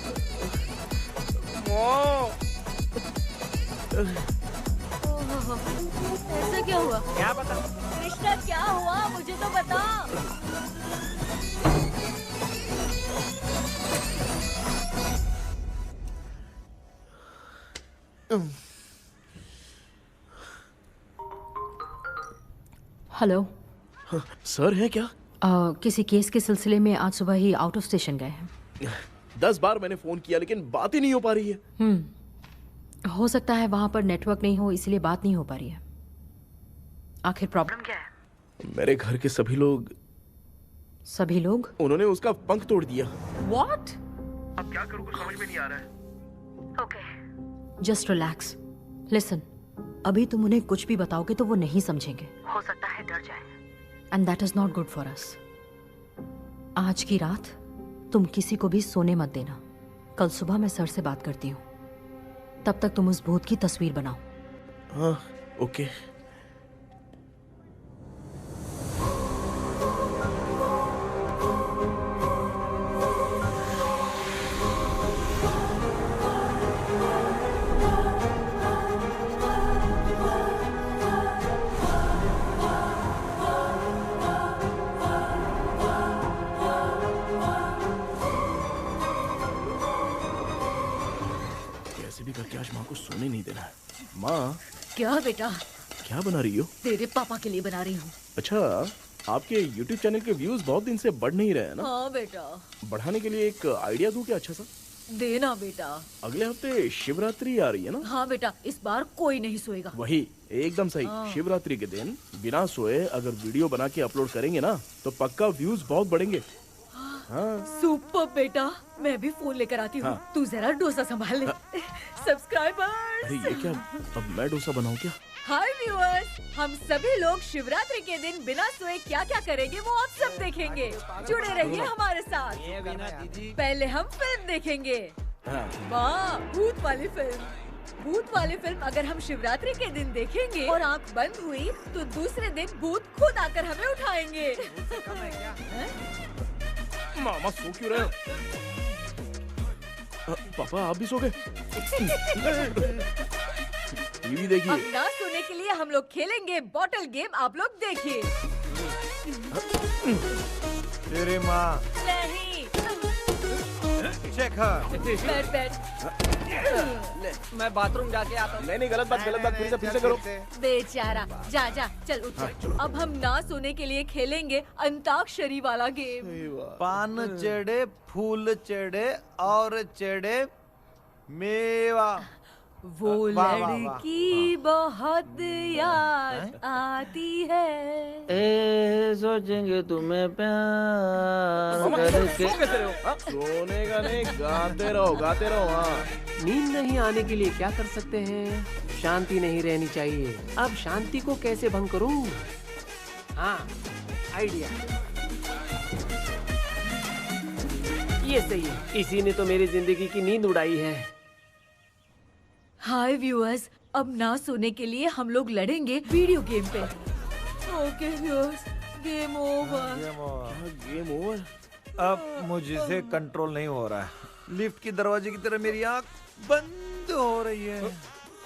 ऐसा क्या हुआ? क्या पता? कृष्णा क्या हुआ, मुझे तो बता। हेलो। सर है क्या? किसी केस के सिलसिले में आज सुबह ही आउट ऑफ स्टेशन गए हैं। 10 बार मैंने फोन किया लेकिन बात ही नहीं हो पा रही है। हो सकता है वहां पर नेटवर्क नहीं हो, इसलिए बात नहीं हो पा रही है। आखिर प्रॉब्लम क्या है? मेरे घर के सभी लोग। सभी लोग? उन्होंने उसका पंख तोड़ दिया। What? अब क्या करूं, कुछ समझ में नहीं आ रहा है। Okay, just relax. लिसन, अभी तुम उन्हें कुछ भी बताओगे तो वो नहीं समझेंगे। हो सकता है डर जाए। And that is not good for us. आज की रात तुम किसी को भी सोने मत देना। कल सुबह मैं सर से बात करती हूँ। तब तक तुम उस भूत की तस्वीर बनाओ। हाँ, ओके। लगा कि आज माँ को सोने नहीं देना है। माँ, क्या बेटा? क्या बना रही हो? तेरे पापा के लिए बना रही हूँ। अच्छा, आपके YouTube चैनल के व्यूज बहुत दिन से बढ़ नहीं रहे हैं ना? हाँ बेटा। बढ़ाने के लिए एक आइडिया दूं क्या अच्छा सा? देना बेटा। अगले हफ्ते शिवरात्रि आ रही है ना? हाँ बेटा, इस बार कोई नहीं सोएगा। वही, एकदम सही। हाँ। शिवरात्रि के दिन बिना सोए अगर वीडियो बना के अपलोड करेंगे ना तो पक्का व्यूज बहुत बढ़ेंगे। हाँ। सुपर बेटा, मैं भी फोन लेकर आती हूँ। हाँ। तू जरा डोसा संभाल ले। सब्सक्राइबर्स। अरे ये क्या, अब मैं डोसा बनाऊं क्या? हाय व्यूअर्स, हम सभी लोग शिवरात्रि के दिन बिना सोए क्या क्या करेंगे वो आप सब देखेंगे। जुड़े रहिए हमारे साथ। पहले हम फिल्म देखेंगे। वाह, भूत वाली फिल्म। भूत वाली फिल्म अगर हम शिवरात्रि के दिन देखेंगे और आँख बंद हुई तो दूसरे दिन भूत खुद आकर हमें उठाएंगे। मामा सो क्यों रहे हो? पापा आप भी सो गए? टीवी देखिए। अब ना सोने के लिए हम लोग खेलेंगे बॉटल गेम, आप लोग देखिए। तेरे माँ नहीं। बैठ बैठ। मैं बाथरूम जाके आता हूँ। नहीं गलत बात फिर से करो। बेचारा, जा जा चल उठ। अब हम ना सोने के लिए खेलेंगे अंताक्षरी वाला गेम। पान चढ़े, फूल चढ़े और चढ़े मेवा। वो वाह, वाह, वाह। लड़की बहुत याद आती है। सोचेंगे तुम्हें प्यार करके। सोने का नहीं, गाते रहो। हाँ, नींद नहीं आने के लिए क्या कर सकते हैं? शांति नहीं रहनी चाहिए। अब शांति को कैसे भंग करूं? हाँ, आइडिया। ये सही है। इसी ने तो मेरी जिंदगी की नींद उड़ाई है। हाय व्यूअर्स, अब ना सोने के लिए हम लोग लड़ेंगे वीडियो गेम पे। Okay viewers, game over. Game over. अब मुझसे कंट्रोल नहीं हो रहा है। लिफ्ट की दरवाजे की तरह मेरी आँख बंद हो रही है।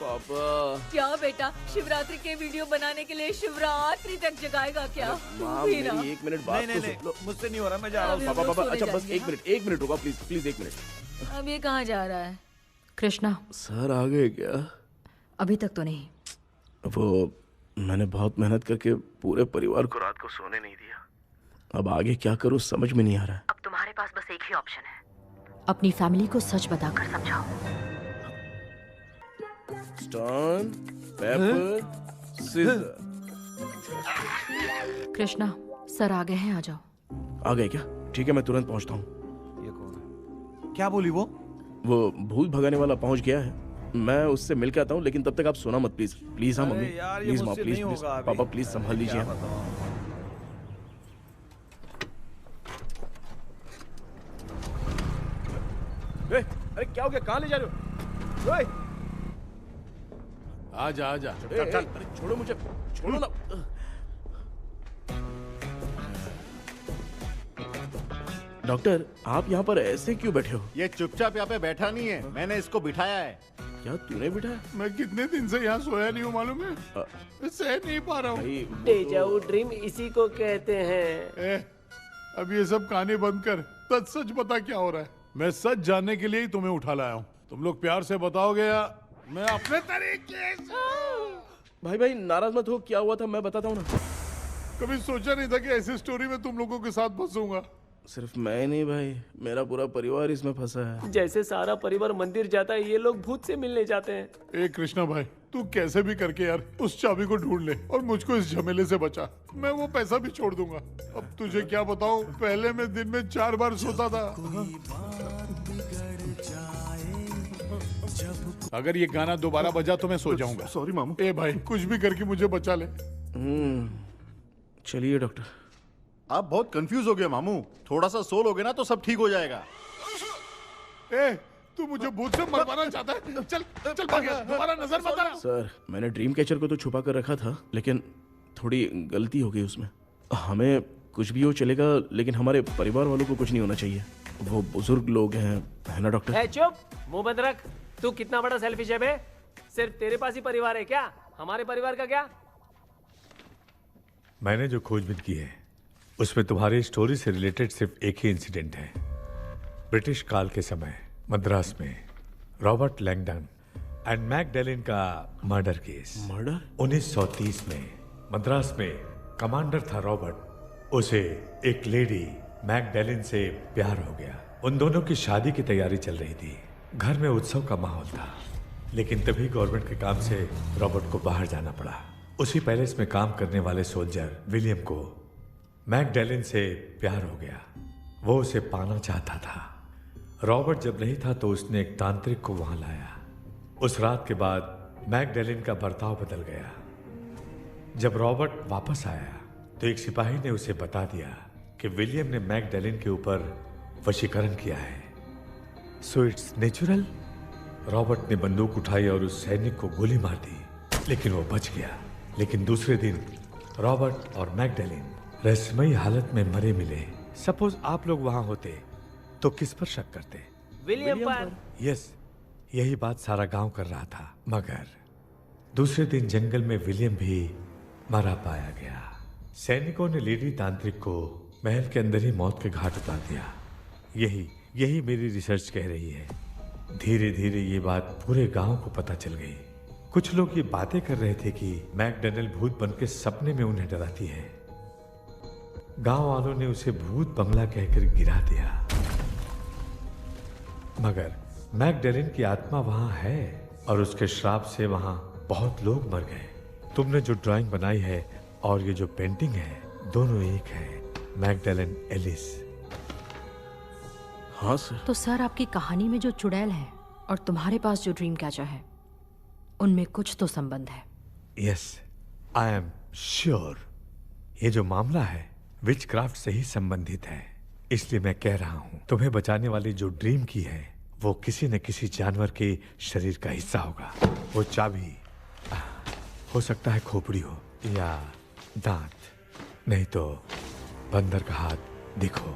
पापा। क्या बेटा, शिवरात्रि के वीडियो बनाने के लिए शिवरात्रि तक जगाएगा क्या? माँ, मेरी 1 मिनट बात तो सुन लो। मुझसे नहीं हो रहा, मैं जा रहा हूँ। पापा अच्छा बस 1 मिनट रुको प्लीज 1 मिनट। अब ये कहाँ जा रहा है? कृष्णा, सर आ गए क्या? अभी तक तो नहीं। वो मैंने बहुत मेहनत करके पूरे परिवार को रात को सोने नहीं दिया। अब आगे क्या करूं समझ में नहीं आ रहा है। अब तुम्हारे पास बस एक ही ऑप्शन है, अपनी फैमिली को सच बताकर समझाओ। Stone, paper, scissor. Krishna, sir आ गए हैं, आ जाओ। आ गए क्या? ठीक है, मैं तुरंत पहुंचता हूँ। ये कौन है? क्या बोली वो भूत भगाने वाला पहुंच गया है। मैं उससे मिल के आता हूँ, लेकिन तब तक आप सोना मत प्लीज। हाँ मम्मी, प्लीज माँ, प्लीज पापा, प्लीज संभाल लीजिए। अरे क्या हो गया, कहाँ ले जा रहे हो? आजा। चल। अरे छोड़ो मुझे, छोड़ो ना। डॉक्टर, आप यहाँ पर ऐसे क्यों बैठे हो? ये चुपचाप यहाँ पे बैठा नहीं है, मैंने इसको बिठाया है। क्या तूने बिठाया? मैं कितने दिन से यहाँ सोया नहीं हूँ, मालूम है? सह नहीं पा रहा हूँ। डेजाऊ ड्रीम इसी को कहते हैं। अब ये सब कहानी बंद कर, सच बता क्या हो रहा है। मैं सच जानने के लिए ही तुम्हें उठा लाया हूँ। तुम लोग प्यार से बताओगे या मैं अपने तरीके से? भाई नाराज मत हो, क्या हुआ था मैं बताता हूँ ना। कभी सोचा नहीं था कि ऐसी स्टोरी में तुम लोगों के साथ फंसूंगा। सिर्फ मैं नहीं भाई, मेरा पूरा परिवार इसमें फंसा है। जैसे सारा परिवार मंदिर जाता है, ये लोग भूत से मिलने जाते हैं। ए कृष्णा भाई, तू कैसे भी करके यार उस चाबी को ढूंढ ले और मुझको इस झमेले से बचा। मैं वो पैसा भी छोड़ दूंगा। अब तुझे क्या बताऊं, पहले मैं दिन में 4 बार सोता था। अगर ये गाना दोबारा बजा तो मैं सो जाऊंगा। सॉरी मामू। ए भाई, कुछ भी करके मुझे बचा ले। चलिए डॉक्टर। आप बहुत कंफ्यूज हो गए मामू, थोड़ा सा सो लोगे ना तो सब ठीक हो जाएगा। ए, तू मुझे भूत से मरवाना चाहता है? चल भाग यहाँ, दोबारा नजर मत आना। सर, मैंने ड्रीम कैचर को तो छुपा कर रखा था, लेकिन थोड़ी गलती हो गई उसमें। हमें कुछ भी हो चलेगा, लेकिन हमारे परिवार वालों को कुछ नहीं होना चाहिए। वो बुजुर्ग लोग हैं, है ना डॉक्टर? चुप, मुंह बंद रख। तू कितना बड़ा सेल्फिश है बे? सिर्फ तेरे पास ही परिवार है क्या? हमारे परिवार का क्या? मैंने जो खोजबीन की है उसमें तुम्हारी स्टोरी से रिलेटेड सिर्फ एक ही इंसिडेंट है। ब्रिटिश काल के समय मद्रास में रॉबर्ट लैंगडन एंड मैकडेलिन का मर्डर केस। मर्डर? 1930 में मद्रास में कमांडर था रॉबर्ट। उसे एक लेडी मैकडेलिन से प्यार हो गया। उन दोनों की शादी की तैयारी चल रही थी। घर में उत्सव का माहौल था, लेकिन तभी गवर्नमेंट के काम से रॉबर्ट को बाहर जाना पड़ा। उसी पैलेस में काम करने वाले सोल्जर विलियम को मैकडेलिन से प्यार हो गया। वो उसे पाना चाहता था। रॉबर्ट जब नहीं था तो उसने एक तांत्रिक को वहां लाया। उस रात के बाद मैकडेलिन का बर्ताव बदल गया। जब रॉबर्ट वापस आया तो एक सिपाही ने उसे बता दिया कि विलियम ने मैकडेलिन के ऊपर वशीकरण किया है। So it's natural. रॉबर्ट ने बंदूक उठाई और उस सैनिक को गोली मार दी, लेकिन वो बच गया। लेकिन दूसरे दिन रॉबर्ट और मैकडेलिन रहस्यमयी हालत में मरे मिले। सपोज आप लोग वहां होते तो किस पर शक करते? विलियम पर। यस, यही बात सारा गांव कर रहा था। मगर दूसरे दिन जंगल में विलियम भी मरा पाया गया। सैनिकों ने लेडी तांत्रिक को महल के अंदर ही मौत के घाट उतार दिया। यही मेरी रिसर्च कह रही है। धीरे धीरे ये बात पूरे गांव को पता चल गई। कुछ लोग ये बातें कर रहे थे कि मैकडेनिल भूत बन के सपने में उन्हें डराती है। गांव वालों ने उसे भूत बंगला कहकर गिरा दिया। मगर मैकडेलिन की आत्मा वहां है और उसके श्राप से वहां बहुत लोग मर गए। तुमने जो ड्राइंग बनाई है और ये जो पेंटिंग है, दोनों एक है। मैकडेलिन एलिस। हाँ सर। तो सर, आपकी कहानी में जो चुड़ैल है और तुम्हारे पास जो ड्रीम कैचर है, उनमें कुछ तो संबंध है। Yes, I am sure. ये जो मामला है विचक्राफ्ट से ही संबंधित है। इसलिए मैं कह रहा हूं, तुम्हें बचाने वाली जो ड्रीम की है वो किसी न किसी जानवर के शरीर का हिस्सा होगा। वो चाबी हो सकता है खोपड़ी हो या दांत, नहीं तो बंदर का हाथ। देखो,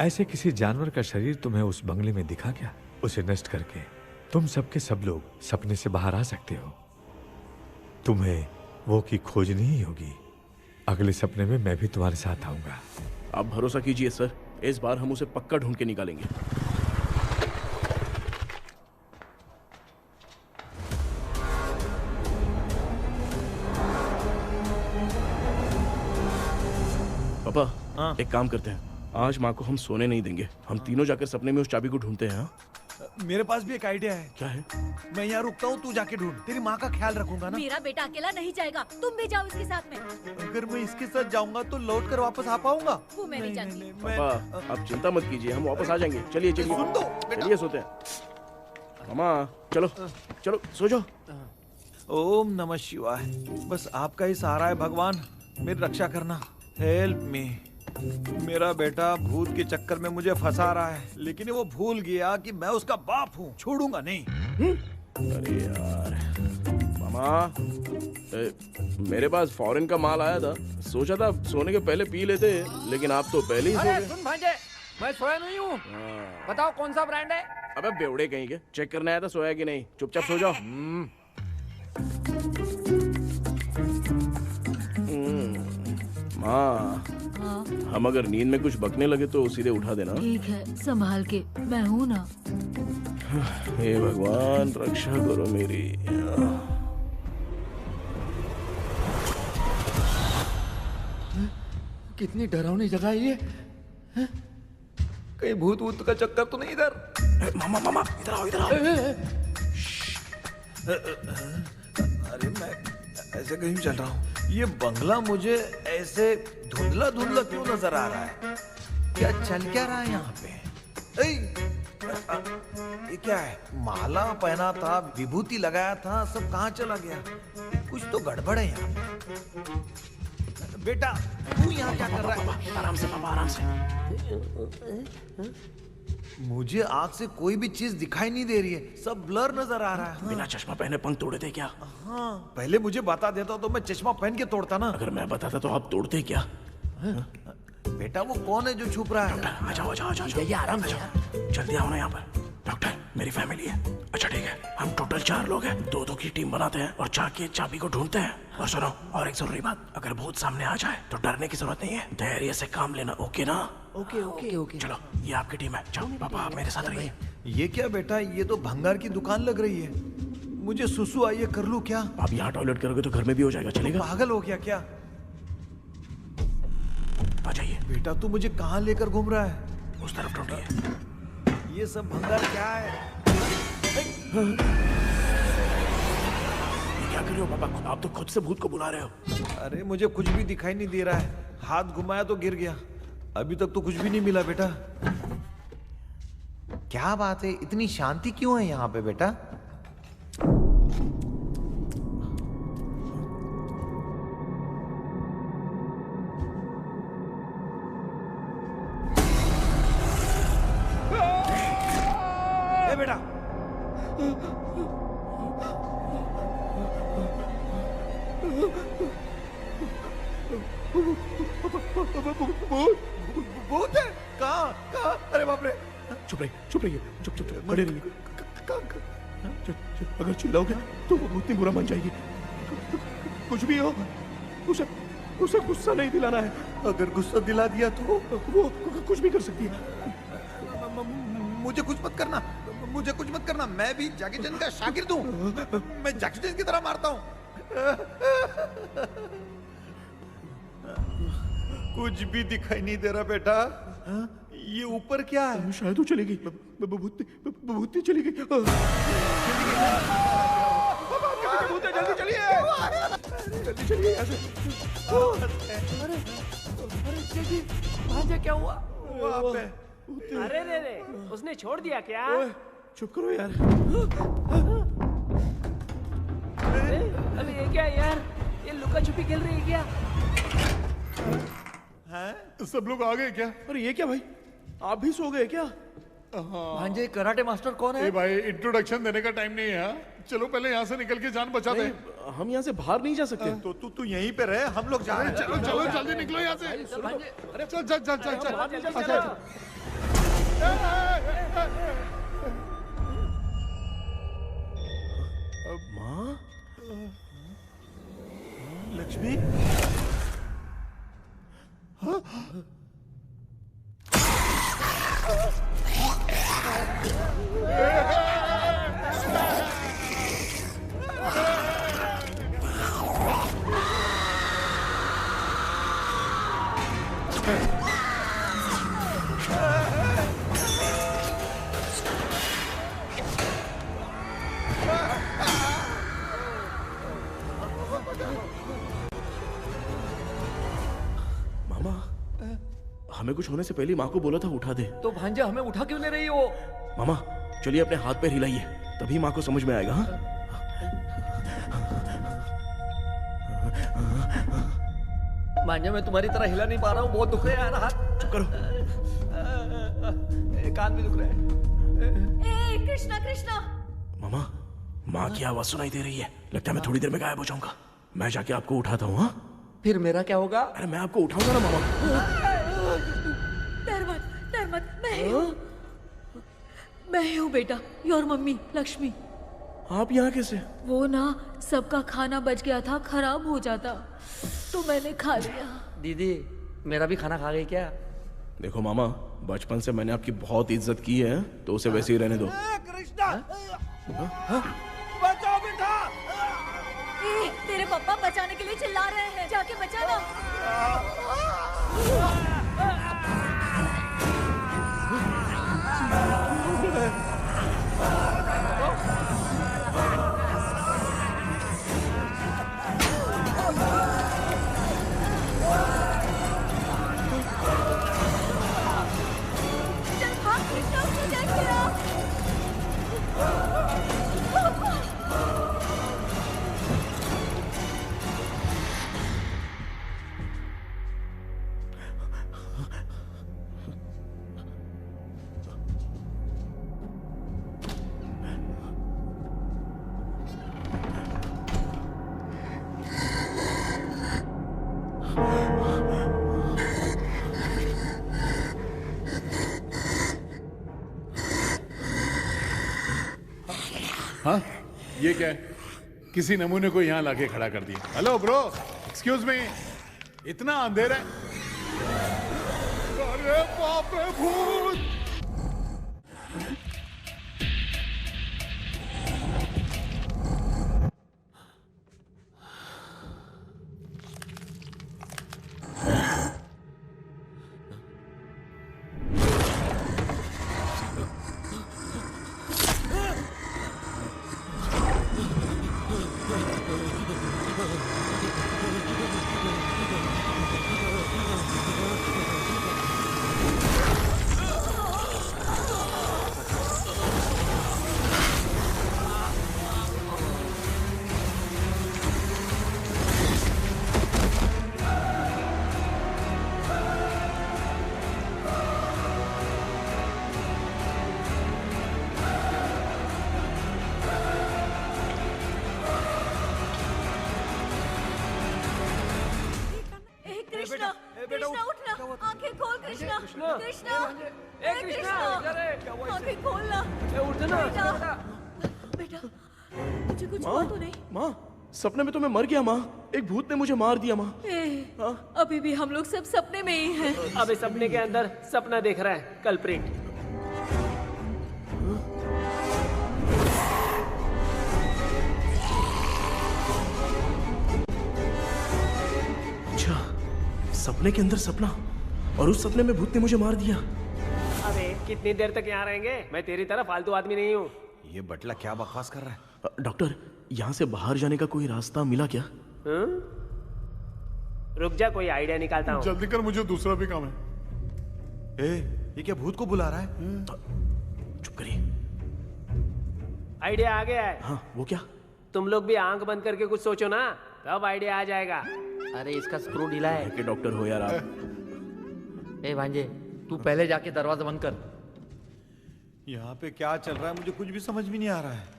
ऐसे किसी जानवर का शरीर तुम्हें उस बंगले में दिखा क्या? उसे नष्ट करके तुम सबके सब लोग सपने से बाहर आ सकते हो। तुम्हें वो की खोजनी ही होगी। अगले सपने में मैं भी तुम्हारे साथ आऊंगा। आप भरोसा कीजिए सर, इस बार हम उसे पक्का ढूंढ के निकालेंगे। पापा, एक काम करते हैं, आज माँ को हम सोने नहीं देंगे। हम तीनों जाकर सपने में उस चाबी को ढूंढते हैं। मेरे पास भी एक आइडिया है। क्या है? मैं यहाँ रुकता हूँ, तू जाके ढूंढ। तेरी माँ का ख्याल रखूंगा ना। मेरा बेटा अकेला नहीं जाएगा, तुम भी जाओ इसके साथ में। अगर मैं इसके साथ जाऊंगा तो लौट कर वापस आ पाऊंगा? वो मैं नहीं जानती। पापा, आप चिंता मत कीजिए, हम वापस आ जाएंगे। चलिए चलिए सुन दो, चलिए सोते हैं। मामा चलो चलो सो जाओ। ओम नमः शिवाय। बस आपका ही सहारा है भगवान, मेरी रक्षा करना। Help me. मेरा बेटा भूत के चक्कर में मुझे फंसा रहा है, लेकिन वो भूल गया कि मैं उसका बाप हूँ। छोड़ूंगा नहीं। अरे यार मामा, मेरे पास फॉरेन का माल आया था, सोचा था सोने के पहले पी लेते, लेकिन आप तो पहले ही सो गए। सुन भांजे, मैं सोया नहीं हूँ। बताओ कौन सा ब्रांड है? अबे बेवड़े कहीं के, चेक करने आया था सोया कि नहीं। चुपचाप सो जाओ। माँ, हम अगर नींद में कुछ बकने लगे तो सीधे उठा देना। ठीक है, संभाल के, मैं हूँ ना। हे भगवान, रक्षा करो मेरी। कितनी डरावनी जगह है ये। कहीं भूत वूत का चक्कर तो नहीं इधर? मामा मामा, इधर आओ इधर आओ। अरे मैं ऐसे कहीं चल रहा हूँ। ये बंगला मुझे ऐसे धुंधला धुंधला क्यों नजर आ रहा है? क्या चल क्या रहा है यहाँ पे? ये क्या है? माला पहना था, विभूति लगाया था, सब कहाँ चला गया? कुछ तो गड़बड़ है यहाँ पे। बेटा, तू यहाँ क्या कर रहा है? आराम से पापा, आराम से। मुझे आँख से कोई भी चीज दिखाई नहीं दे रही है, सब ब्लर नजर आ रहा है। बिना चश्मा पहने पंख तोड़े थे क्या? हाँ, पहले मुझे बता देता तो मैं चश्मा पहन के तोड़ता ना। अगर मैं बताता तो आप तोड़ते क्या? बेटा, वो कौन है जो छुप रहा है? आ जाओ आ जाओ आ जाओ, आराम से। जल्दी आओ ना यहाँ पर। डॉक्टर, मेरी फैमिली है। अच्छा ठीक है, हम टोटल 4 लोग हैं। 2-2 की टीम बनाते हैं और जाके चाबी को ढूंढते हैं। और सुनो, और एक जरूरी बात, अगर भूत सामने आ जाए तो डरने की जरूरत नहीं है, धैर्य से काम लेना। ओके ना? Okay okay okay. चलो, ये आपकी टीम है। जाओ पापा, आप मेरे साथ रहिए। ये क्या बेटा, ये तो भंगार की दुकान लग रही है। मुझे सुसु आई है, कर लूं क्या? आप यहाँ टॉयलेट करोगे तो घर में भी हो जाएगा, चलेगा? पागल हो गया क्या? आ जाइए। बेटा तू मुझे कहाँ लेकर घूम रहा है? उस तरफ ढूंढिए। ये सब भंगार क्या है? क्या कर रहे हो पापा? आप तो खुद से भूत को बुला रहे हो। अरे मुझे कुछ भी दिखाई नहीं दे रहा है, हाथ घुमाया तो गिर गया। अभी तक तो कुछ भी नहीं मिला बेटा। क्या बात है, इतनी शांति क्यों है यहाँ पे बेटा? ए बेटा, भूत है? कहाँ कहाँ? अरे बाप रे! चुप रहिए, चुप रहिए, चुप चुप चुप खड़े रहिए। अगर चिल्लाओगे तो वो भूतनी बुरा मान जाएगी। कुछ भी हो, उसे गुस्सा नहीं दिलाना है। अगर गुस्सा दिला दिया तो वो कुछ भी कर सकती है। मुझे कुछ मत करना, मुझे कुछ मत करना। मैं भी जैकी चैन का शागिर्द हूँ। मैं जैकी चैन की तरह मारता हूँ। कुछ भी दिखाई नहीं दे रहा बेटा। ये ऊपर क्या है? शायद वो चली गई। भूतनी चली गई। जल्दी चलिए, जल्दी चलिए यहाँ से। अरे भांजा क्या हुआ? वहाँ पे। अरे रे, उसने छोड़ दिया क्या? चुप करो यार। अरे ये क्या यार? ये लुका छुपी खेल रही है क्या? हैं? सब लोग आ गए क्या? अरे ये क्या भाई, आप भी सो गए क्या? भांजे कराटे मास्टर कौन है? भाई इंट्रोडक्शन देने का टाइम नहीं है। चलो पहले यहाँ से निकल के जान बचा दे। हम यहाँ से बाहर नहीं जा सकते। तो तू यहीं पे रहे, हम लोग जा रहे हैं। चलो चलो जल्दी निकलो यहाँ से। अरे चल चल चल चल चल। माँ, लक्ष्मी, मामा, हमें कुछ होने से पहले माँ को बोला था उठा दे। तो भांजा हमें उठा क्यों ले रही हो? मामा चलिए अपने हाथ पैर हिलाइए, तभी माँ को समझ में आएगा। हाँ? भांजा मैं तुम्हारी तरह हिला नहीं पा रहा हूँ, बहुत दुख रहे हैं यार हाथ। चुप करो। कान भी दुख रहे हैं। ए कृष्णा कृष्णा। मामा, माँ की आवाज सुनाई दे रही है। लगता है मैं थोड़ी देर में गायब हो जाऊंगा। मैं जाके आपको उठाता हूँ। हाँ, फिर मेरा क्या होगा? अरे मैं आपको उठाऊंगा ना मामा। डर मत, मैं हूँ बेटा, योर मम्मी लक्ष्मी। आप यहाँ कैसे? वो ना सबका खाना बच गया था, खराब हो जाता तो मैंने खा लिया। दीदी मेरा भी खाना खा गई क्या? देखो मामा, बचपन से मैंने आपकी बहुत इज्जत की है, तो उसे वैसे ही रहने दो। कृष्णा, बचाओ बेटा। तेरे पापा बचाने के लिए चिल्ला रहे हैं, जाके बचाना। चल भाग कृष्णा, उसको देख तेरा। हाँ, ये क्या है? किसी नमूने को यहाँ लाके खड़ा कर दिया। हेलो ब्रो, एक्सक्यूज मी, इतना अंधेरा है। अरे बाप रे, भूत! कृष्णा उठना, आंखें खोल कृष्णा, कृष्णा, कृष्णा, ए कृष्णा, इधर है, क्या हुआ इसे? आंखें खोलना। ए उठना, बेटा, मुझे कुछ हुआ तो नहीं? माँ, सपने में तो मैं मर गया माँ। एक भूत ने मुझे मार दिया माँ। अभी भी हम लोग सब सपने में ही हैं। अब इस सपने के अंदर सपना देख रहा है कल्प्रिट। अच्छा, सपने के अंदर सपना, और उस सपने में भूत ने मुझे मार दिया। अबे कितनी देर तक यहाँ रहेंगे? मैं तेरी तरह फालतू आदमी नहीं हूँ। ये बटला क्या बकवास कर रहा है? डॉक्टर, यहाँ से बाहर जाने का कोई रास्ता मिला क्या? रुक जा, कोई आइडिया निकालता हूँ। जल्दी कर, मुझे दूसरा भी काम है। ये क्या भूत को बुला रहा है? चुप करिए। आइडिया आ गया है। हाँ, वो क्या? तुम लोग भी आंख बंद करके कुछ सोचो ना, तब आइडिया आ जाएगा। अरे इसका स्क्रू ढीला है। कि डॉक्टर हो यार आप। ए भांजे, तू पहले जाके दरवाजा बंद कर। यहाँ पे क्या चल रहा है मुझे कुछ भी समझ में नहीं आ रहा है।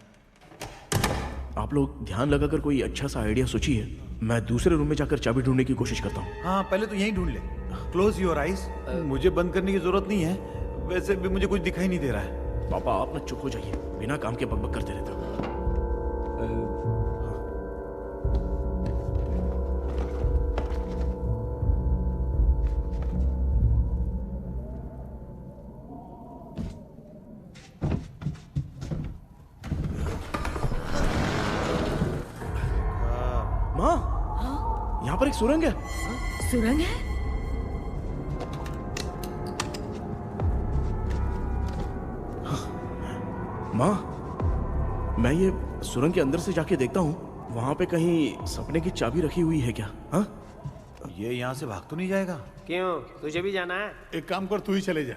आप लोग ध्यान लगाकर कोई अच्छा सा आइडिया सोचिए। मैं दूसरे रूम में जाकर चाबी ढूंढने की कोशिश करता हूँ। हाँ, पहले तो यहीं ढूंढ ले। Close your eyes. मुझे बंद करने की जरूरत नहीं है, वैसे भी मुझे कुछ दिखाई नहीं दे रहा है। पापा, आप ना चुप हो जाइए, बिना काम के बकबक करते रहते हो। माँ, यहाँ पर एक सुरंग है। सुरंग है? माँ, मैं ये सुरंग के अंदर से जाके देखता हूँ, वहाँ पे कहीं सपने की चाबी रखी हुई है क्या? हाँ? ये यहाँ से भाग तो नहीं जाएगा? क्यों, तुझे भी जाना है? एक काम कर, तू ही चले जा।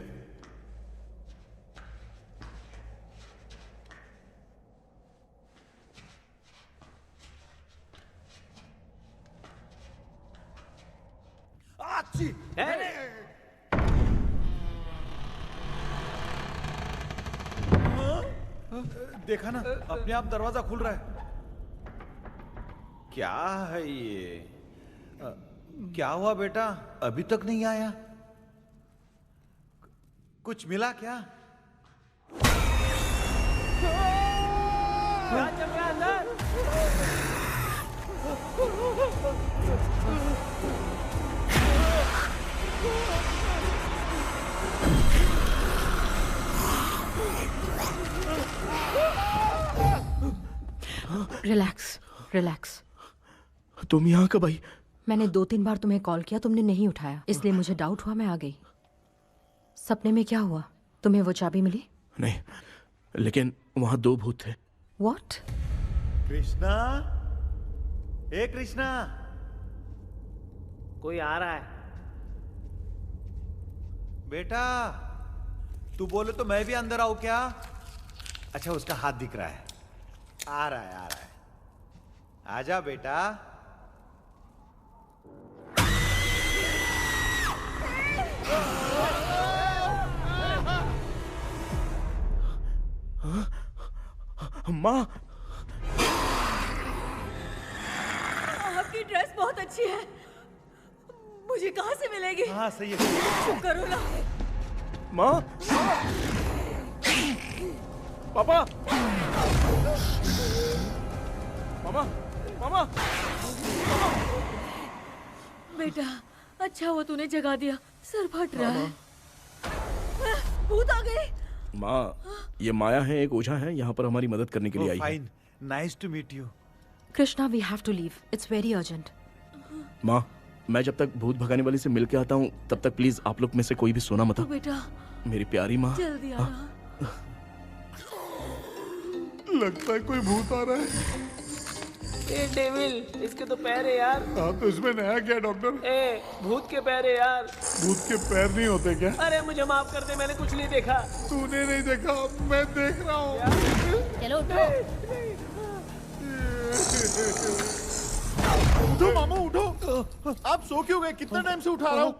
देखा ना, अपने आप दरवाजा खुल रहा है। क्या है ये? क्या हुआ बेटा, अभी तक नहीं आया? कुछ मिला क्या? क्या चल रहा है अंदर? Relax, relax. तुम यहाँ कब आई? मैंने 2-3 बार तुम्हें कॉल किया, तुमने नहीं उठाया, इसलिए मुझे डाउट हुआ, मैं आ गई। सपने में क्या हुआ? तुम्हें वो चाबी मिली? नहीं, लेकिन वहाँ 2 भूत थे। What? कृष्णा, ए कृष्णा, कोई आ रहा है। बेटा, तू बोले तो मैं भी अंदर आऊं क्या? अच्छा, उसका हाथ दिख रहा है। आ रहा है, आ रहा है। आजा बेटा। माँ, आपकी ड्रेस बहुत अच्छी है, मुझे कहाँ से मिलेगी? हाँ सही है। चुप करो ना। माँ, पापा, मामा, मामा, बेटा, अच्छा हुआ तूने जगा दिया, सर फट रहा है। भूत आ गई। माँ, ये माया है, एक ओझा है, यहाँ पर हमारी मदद करने के लिए आई है। Fine, nice to meet you. Krishna, we have to leave, it's very urgent. माँ, मैं जब तक भूत भगाने वाली से मिल के आता हूँ, तब तक प्लीज आप लोग में से कोई भी सोना मत। बेटा, मेरी प्यारी माँ, जल्दी आना। लगता है कोई भूत आ रहा है। ए डेविल, इसके तो पैर है यार। हाँ, तो इसमें नया क्या डॉक्टर? ए, भूत के पैर है यार। भूत के पैर नहीं होते क्या? अरे मुझे माफ कर दे, मैंने कुछ नहीं देखा। तूने नहीं देखा, मैं देख रहा हूँ। चलो उठो। उठो मामू, उठो। आप सो क्यों गए? कितना टाइम से उठा रहा हूँ।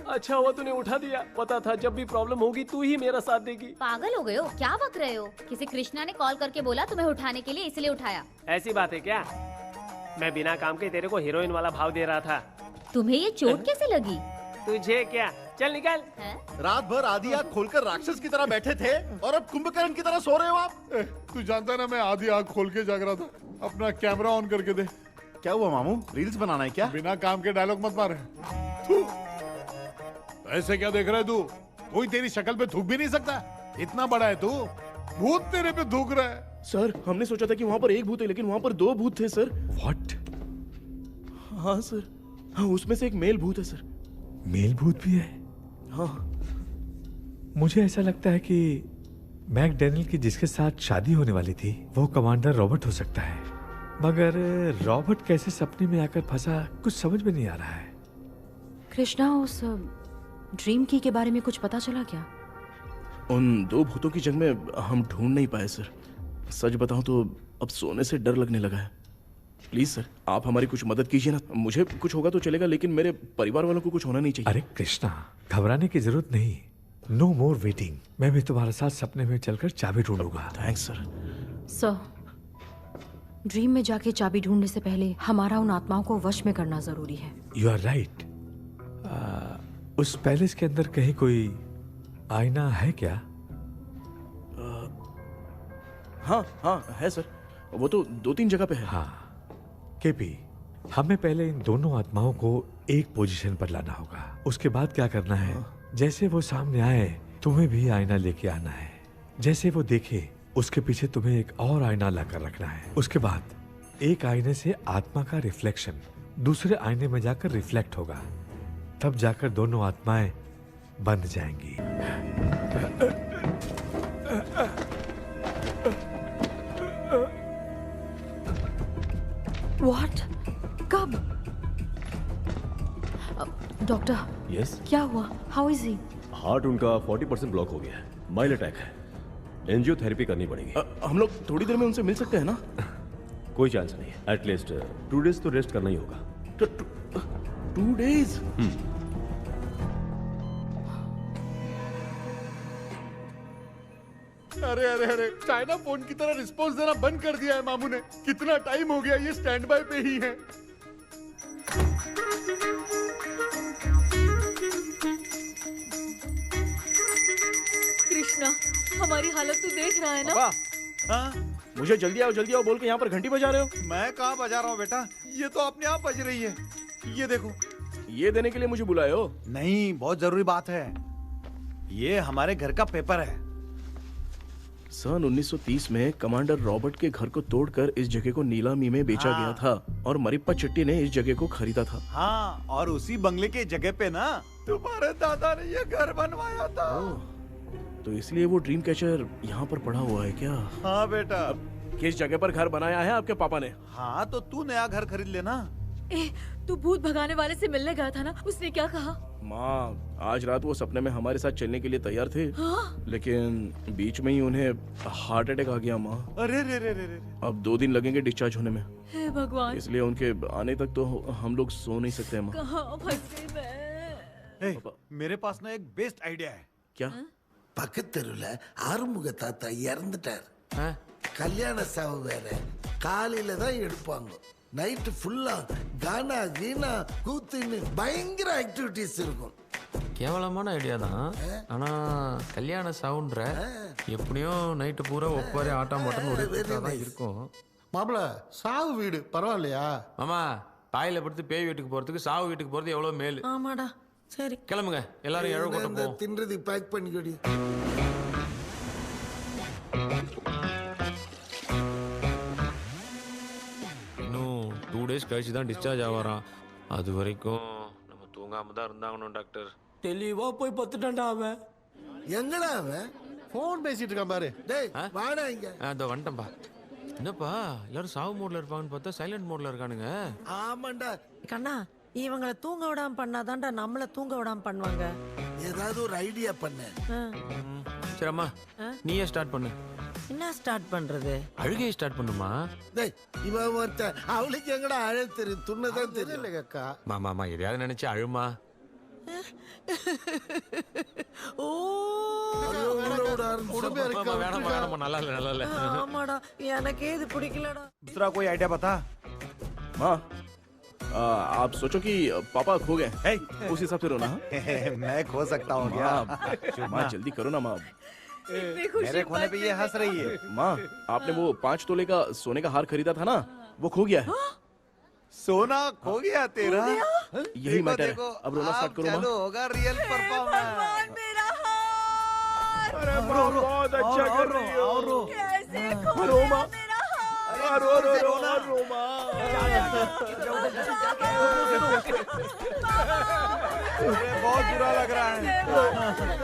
अच्छा हुआ तूने उठा दिया, पता था जब भी प्रॉब्लम होगी तू ही मेरा साथ देगी। पागल हो गए हो क्या? बक रहे हो? किसी कृष्णा ने कॉल करके बोला तुम्हें उठाने के लिए, इसलिए उठाया। ऐसी बात है क्या? मैं बिना काम के तेरे को हीरोइन वाला भाव दे रहा था। तुम्हें ये चोट कैसे लगी? तुझे क्या, चल निकल। रात भर आधी आंख खोलकर राक्षस की तरह बैठे थे और अब कुंभकर्ण की तरह सो रहे हो आप। तू जानता है ना, मैं आधी आंख खोल के जाग रहा था। अपना कैमरा ऑन करके दे। क्या हुआ मामू, रील्स बनाना है क्या? बिना काम के डायलॉग मत मार। ऐसे क्या देख रहा है तू? कोई तेरी शक्ल पे थूक भी नहीं सकता। इतना बड़ा है तू, भूत तेरे पे थूक रहा है। सर, हमने सोचा था कि वहाँ पर एक भूत है, लेकिन वहाँ पर 2 भूत थे सर। व्हाट? हाँ सर, हाँ, उसमें से एक मेल भूत है सर। मेल भूत भी है? हाँ। मुझे ऐसा लगता है कि मैकडैनियल की जिसके साथ शादी होने वाली थी वो कमांडर रॉबर्ट हो सकता है, मगर रॉबर्ट कैसे सपने में आकर फंसा कुछ समझ में नहीं आ रहा है। कृष्णा, उस ड्रीम की के बारे में कुछ पता चला क्या? उन 2 भूतों की जंग में हम ढूंढ नहीं पाए सर। सच बताऊं तो अब सोने से डर लगने लगा है। प्लीज सर, आप हमारी कुछ मदद कीजिए ना। मुझे कुछ होगा तो चलेगा, लेकिन मेरे परिवार वालों को कुछ होना नहीं चाहिए। अरे कृष्णा, घबराने की जरूरत नहीं। No more waiting. मैं भी तुम्हारे साथ सपने में चलकर चाबी ढूंढूंगा। Thanks sir. सर, ड्रीम में जाके चाबी ढूंढने से पहले हमारा उन आत्माओं को वश में करना जरूरी है। You are right. उस पैलेस के अंदर कहीं कोई आईना है क्या? हाँ हाँ है सर, वो तो 2-3 जगह पे है। हाँ केपी, हमें पहले इन दोनों आत्माओं को एक पोजीशन पर लाना होगा। उसके बाद क्या करना है, जैसे वो सामने आए तुम्हें भी आईना लेके आना है। जैसे वो देखे उसके पीछे तुम्हें एक और आईना लाकर रखना है। उसके बाद एक आईने से आत्मा का रिफ्लेक्शन दूसरे आईने में जाकर रिफ्लेक्ट होगा, तब जाकर दोनों आत्माएं बंध जाएंगी। What? कब? डॉक्टर, यस, क्या हुआ? How is he? हार्ट उनका 40% ब्लॉक हो गया है। माइल्ड अटैक है। एंजियोथेरेपी करनी पड़ेगी। हम लोग थोड़ी देर में उनसे मिल सकते हैं ना? कोई चांस नहीं है। एटलीस्ट 2 डेज तो रेस्ट करना ही होगा। 2 डेज? अरे अरे अरे, चाइना फोन की तरह रिस्पॉन्स देना बंद कर दिया है मामू ने। कितना टाइम हो गया ये स्टैंड बाय पे ही है। कृष्णा, हमारी हालत तू देख रहा है ना? हाँ? मुझे जल्दी आओ बोल के यहाँ पर घंटी बजा रहे हो। मैं कहाँ बजा रहा हूँ बेटा, ये तो अपने आप बज रही है। ये देखो। ये देने के लिए मुझे बुलाए हो? नहीं, बहुत जरूरी बात है। ये हमारे घर का पेपर है। सन 1930 में कमांडर रॉबर्ट के घर को तोड़कर इस जगह को नीलामी में बेचा गया था और मरिप्पा चिट्टी ने इस जगह को खरीदा था। हाँ, और उसी बंगले के जगह पे ना तुम्हारे दादा ने ये घर बनवाया था। तो इसलिए वो ड्रीम कैचर यहाँ पर पड़ा हुआ है क्या? हाँ बेटा। किस जगह पर घर बनाया है आपके पापा ने? हाँ, तो तू नया घर खरीद लेना। तू भूत भगाने वाले से मिलने गया था ना, उसने क्या कहा? माँ, आज रात वो सपने में हमारे साथ चलने के लिए तैयार थे। हाँ? लेकिन बीच में ही उन्हें हार्ट अटैक आ गया माँ। अरे रे रे रे रे। अब 2 दिन लगेंगे डिस्चार्ज होने में। हे भगवान। इसलिए उनके आने तक तो हम लोग सो नहीं सकते माँ। कहाँ फंसे मैं? मेरे पास ना एक बेस्ट आइडिया है। क्या? பக்கத்தெருவுல ஆறுமுக தாத்தா இறந்துட்டார். கல்யாண சாவு வேற. காலையில தான் எடுப்பாங்க. நைட் ஃபுல்லா கானா கீனா கூத்துன்னு பயங்கர ஆக்டிவிட்டிஸ் இருக்கும். கேவலமான ஐடியா தான். ஆனா கல்யாண சாவுன்ற எப்படியும் நைட்டு பூரா ஒப்பாரி ஆட்டம் மாட்டோம்னு ஒரு தான் இருக்கும். மாப்ள, சாவு வீடு பரவாயில்லையா? மாமா, பாயில படுத்து பேய் வீட்டுக்கு போறதுக்கு சாவு வீட்டுக்கு போறது எவ்வளவு மேல். ஆமாடா. சரி, கிளம்புங்க, எல்லாரும் எழவு கொண்டு போவோம். தின்றது பேக் பண்ணிக்கடி. இன்னும் 2 டேஸ் கழிச்சு தான் டிஸ்சார்ஜ் ஆவாராம். அது வரைக்கும் நம்ம தூங்காம தான் இருந்தாங்கணும் டாக்டர். தெளிவா போய் பத்துட்டான்டா அவன். எங்கடா அவன்? போன் பேசிட்டு இருக்கான் பாரு. டேய் வாடா இங்க. அதோ வந்துட்டேன்பா. என்னப்பா எல்லாரும் சாவு மோட்ல இருப்பாங்கன்னு பார்த்தா சைலண்ட் மோட்ல இருக்கானுங்க. ஆமாண்டா. கண்ணா, இவங்களை தூங்க விடாம பண்ணாதான்டா நம்மள தூங்க விடாம பண்ணுவாங்க. ஏதாவது ஒரு ஐடியா பண்ணு. சரி அம்மா, நீயே ஸ்டார்ட் பண்ணு. என்ன ஸ்டார்ட் பண்றது? அழுகையை ஸ்டார்ட் பண்ணுமா? டேய், இவன் ஒருத்தன். அவளுக்கு எங்கடா அழ தெரியும்? துண்ணதான் தெரியல அக்கா. மாமா எதையாவது நினைச்சு அழுமா. ஓ, வேணாமா, நல்லா இல்ல. ஆமாடா, எனக்கே இது பிடிக்கலடா. दूसरा कोई आइडिया बता। माँ, आप सोचो कि पापा खो गए, उस हिसाब से रोना। मैं खो सकता हूँ क्या? माँ जल्दी करो ना माँ। मेरे खोने पे ये हंस रही है। माँ आपने वो 5 तोले का सोने का हार खरीदा था ना, वो खो गया है। सोना खो गया तेरा? यही मैटर है। अब रोना स्टार्ट करो माँ। होगा रियल परफॉर्मेंस। अरे बहुत अच्छा कर रही हो। कैसे रो माँ, रो रो रो रो माँ। बहुत बुरा लग रहा है।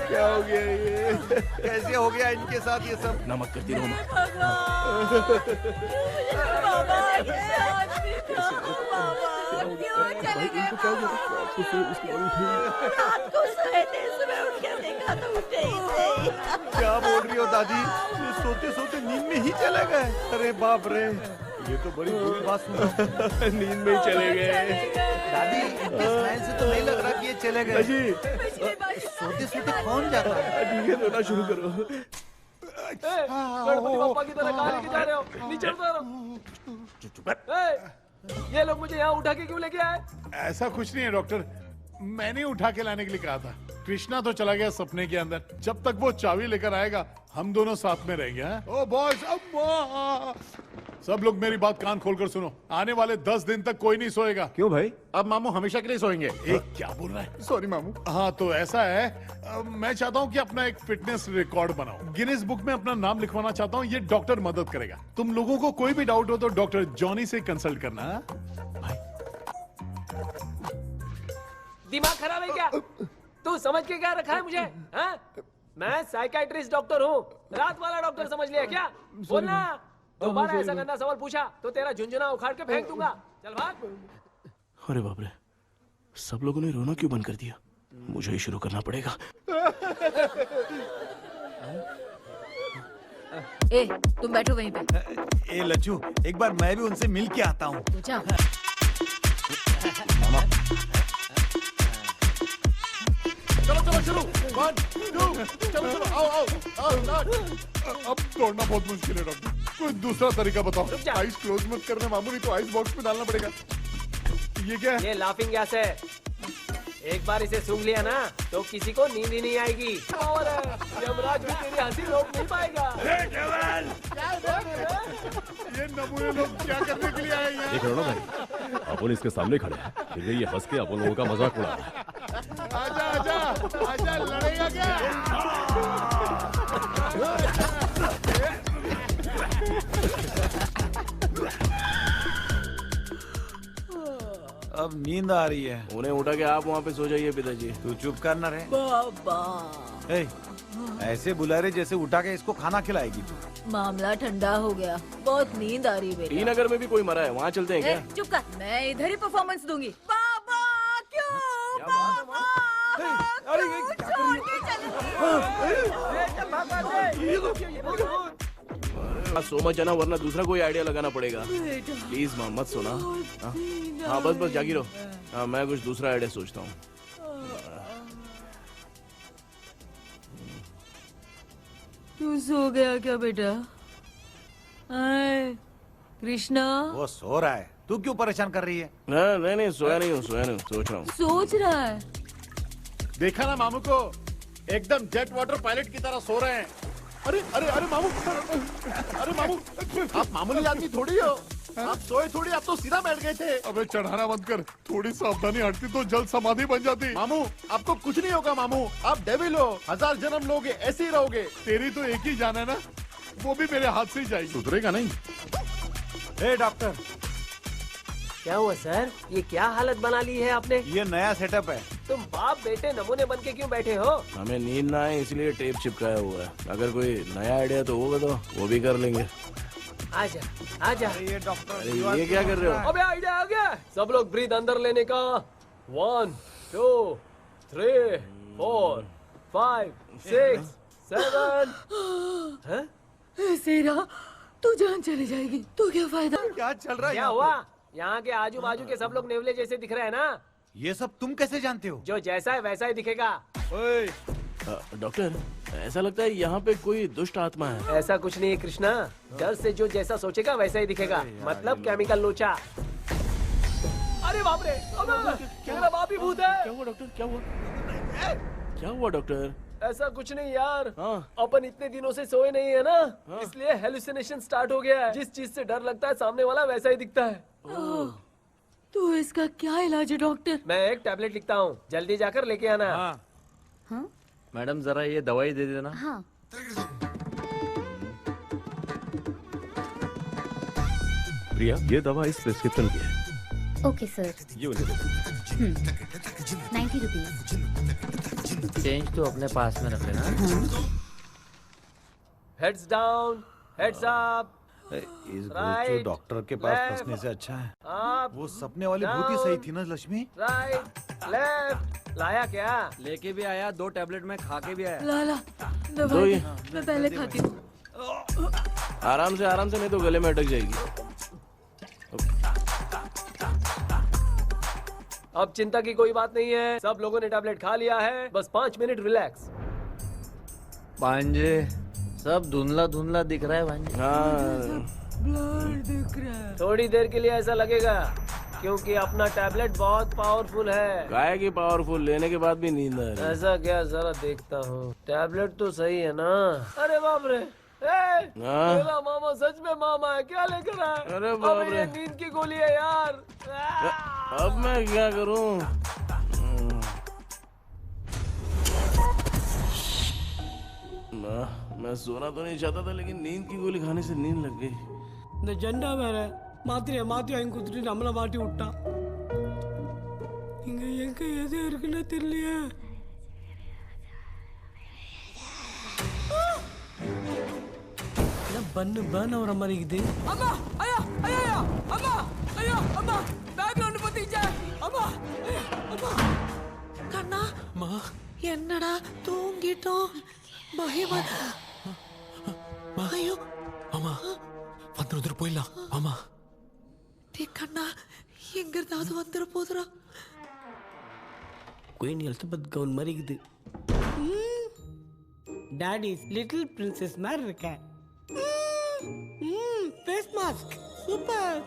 क्या हो गया ये? कैसे हो गया इनके साथ ये सब? नमक करती रहो माँ। क्या बोल रही हो दादी? ये सोते सोते नींद में ही चले गए? अरे बाप रे, ये तो बड़ी बुरी बात सुना। नींद में ही चले गए। दादी इस लाइन से तो नहीं लग रहा कि ये चले गए। सोते सोते कौन जाता है? ठीक है, रोना शुरू करो। गणपति बप्पा की तरह कहाँ लेके जा रहे हो? नीचे उतारो। ये लोग मुझे यहाँ उठा के क्यों लेके आए? ऐसा कुछ नहीं है डॉक्टर, मैंने उठा के लाने के लिए कहा था। कृष्णा तो चला गया सपने के अंदर, जब तक वो चाबी लेकर आएगा हम दोनों साथ में रहेंगे। ओ बॉयज, सब लोग मेरी बात कान खोलकर सुनो, आने वाले 10 दिन तक कोई नहीं सोएगा। क्यों भाई? अब मामू हमेशा के लिए सोएंगे। क्या बोल रहा है? सॉरी मामू। हाँ तो ऐसा है, मैं चाहता हूँ कि अपना एक फिटनेस रिकॉर्ड बनाओ, गिनीज बुक में अपना नाम लिखवाना चाहता हूँ। ये डॉक्टर मदद करेगा। तुम लोगों को कोई भी डाउट हो तो डॉक्टर जॉनी से कंसल्ट करना। दिमाग खराब है क्या? तू समझ के क्या रखा है मुझे? हाँ? मैं साइकाइट्रिस्ट डॉक्टर हूँ, रात वाला डॉक्टर समझ लिया क्या? बोलना, दोबारा ऐसा गंदा सवाल पूछा तो तेरा झुंझुना उखाड़ के फेंक दूंगा। चल भाग। अरे बाप रे, सब लोगों ने रोना क्यों बंद कर दिया? मुझे ही शुरू करना पड़ेगा। ए, तुम बैठो वहीं पे। ए लच्चू, एक बार मैं भी उनसे मिल के आता हूँ। चलो चलो चलो, 1 2 चलो चलो, आओ आओ आओ। अब दौड़ना बहुत मुश्किल है डॉक्टर, कोई दूसरा तरीका बताओ। आइस क्लोज मत करना मामू, नहीं तो आइस बॉक्स में डालना पड़ेगा। ये क्या है? ये लाफिंग गैस है। एक बार इसे सूंघ लिया ना तो किसी को नींद ही नहीं आएगी और यमराज भी तेरी हंसी रोक नहीं पाएगा। ये नमूने लोग क्या करने के लिए आए हैं? देख रहे हो ना भाई, अपन इसके सामने खड़े हैं, फिर भी ये हंस के अपन लोगों का मजाक उड़ा रहा है। आजा आजा आजा, लड़ेगा क्या? अब नींद आ रही है। उन्हें उठा के आप वहाँ पे सो जाइए पिताजी। तू चुप करना रे बाबा। ऐसे बुला रहे जैसे उठा के इसको खाना खिलाएगी। मामला ठंडा हो गया, बहुत नींद आ रही है। टी नगर में भी कोई मरा है, वहाँ चलते हैं क्या? चुप कर, मैं इधर ही परफॉर्मेंस दूंगी। बाबा क्यों? बाबा सो मत जाना, वरना दूसरा कोई आइडिया लगाना पड़ेगा। प्लीज माँ मत सोना। हाँ बस बस जागी रहो। हाँ मैं कुछ दूसरा आइडिया सोचता हूँ। तू सो गया क्या बेटा? कृष्णा वो सो रहा है, तू क्यों परेशान कर रही है? नहीं नहीं सोया नहीं हूँ, सोया नहीं हूँ, सोच रहा हूँ। सोच रहा है। देखा ना मामू को, एकदम जेट वाटर पायलट की तरह सो रहे हैं। अरे अरे अरे मामू, अरे मामू, आप मामूली आदमी थोड़ी हो, आप सोए थोड़ी, आप तो सीधा बैठ गए थे। अबे चढ़ाना बंद कर, थोड़ी सावधानी हटती तो जल्द समाधि बन जाती। मामू आपको कुछ नहीं होगा मामू, आप डेविल हो, 1000 जन्म लोगे, ऐसे ही रहोगे। तेरी तो एक ही जान है ना, वो भी मेरे हाथ से ही जाएगी। सुधरेगा नहीं। ए डॉक्टर, क्या हुआ सर? ये क्या हालत बना ली है आपने? ये नया सेटअप है। तुम बाप बेटे नमूने बन के क्यों बैठे हो? हमें नींद ना आए इसलिए टेप चिपकाया हुआ है। अगर कोई नया आइडिया तो वो बताओ, वो भी कर लेंगे। आजा आजा। ये डॉक्टर, अरे ये क्या कर रहे हो? अबे आइडिया आ गया। सब लोग ब्रीथ अंदर लेने का। 1 2 3 4 5 6 7। सेरा, तू जान चली जाएगी तो क्या फायदा? क्या चल रहा है? क्या हुआ? यहाँ के आजू बाजू के सब लोग नेवले जैसे दिख रहे हैं ना? ये सब तुम कैसे जानते हो? जो जैसा है वैसा ही दिखेगा। डॉक्टर, ऐसा लगता है यहाँ पे कोई दुष्ट आत्मा है। ऐसा कुछ नहीं है कृष्णा, डर से जो जैसा सोचेगा वैसा ही दिखेगा। मतलब केमिकल लोचा। अरे बाप रे, मेरा बाप ही भूत है। क्या हुआ डॉक्टर, क्या हुआ? क्या हुआ डॉक्टर? ऐसा कुछ नहीं यार, अपन इतने दिनों से सोए नहीं है ना, इसलिए हेलुसिनेशन स्टार्ट हो गया है। जिस चीज से डर लगता है सामने वाला वैसा ही दिखता है। तो इसका क्या इलाज है डॉक्टर? मैं एक टैबलेट लिखता हूँ, जल्दी जाकर लेके आना। हाँ। मैडम जरा ये दवाई दे देना। हाँ। प्रिया, ये दवा इस प्रिस्क्रिप्शन की है। Okay sir. ये उन्हें 90 रुपीज। चेंज तो अपने पास में रख लेना। Heads down, heads up. इस भूत डॉक्टर के पास फंसने से अच्छा है वो सपने वाली भूत ही सही थी ना लक्ष्मी। Right left. लाया क्या? लेके भी आया, 2 टैबलेट में खा के भी आया। लाला दवाई मैं पहले खाती हूँ। आराम से नहीं तो गले में अटक जाएगी। अब चिंता की कोई बात नहीं है, सब लोगों ने टैबलेट खा लिया है, बस 5 मिनट रिलैक्स। भांजे सब धुंधला धुंधला दिख रहा है भांजे। ब्लड दिख रहा है। थोड़ी देर के लिए ऐसा लगेगा क्योंकि अपना टैबलेट बहुत पावरफुल है। काय की पावरफुल, लेने के बाद भी नींद आ रही है। ऐसा क्या, जरा देखता हूँ। टैबलेट तो सही है ना? अरे बाप रे, मेरा मामा सच में मामा है, क्या लेकर आया? अरे बाप रे, नींद की गोली है यार। अब मैं क्या करूं? मैं सोना तो नहीं चाहता था, लेकिन नींद की गोली खाने से नींद लग गई। இந்த ஜெண்டா வேற மாத்திரையை மாத்தி வாங்கி கொடுத்துட்டு நம்மள மாட்டி விட்டான். இங்க எங்க எது இருக்குன்னு தெரியலையே. பண்ணு பர்ன் ஆகிற மாதிரி இருக்குது. அம்மா ஐயா ஐயா அம்மா ஐயா அம்மா பேக்ரவுண்ட் பத்திச்சே அம்மா அம்மா கண்ணா மா என்னடா தூங்கிட்டோம் பயமா ஐயோ அம்மா வந்துரு போயிடலாம் அம்மா. டே கண்ணா எங்க இருந்தாவது வந்துட போதுரா. குயின் எலிசபெத் கவுன் மாதிரி இருக்குது. டாடி லிட்டில் பிரின்சஸ் மாதிரி இருக்கேன். Face mask super.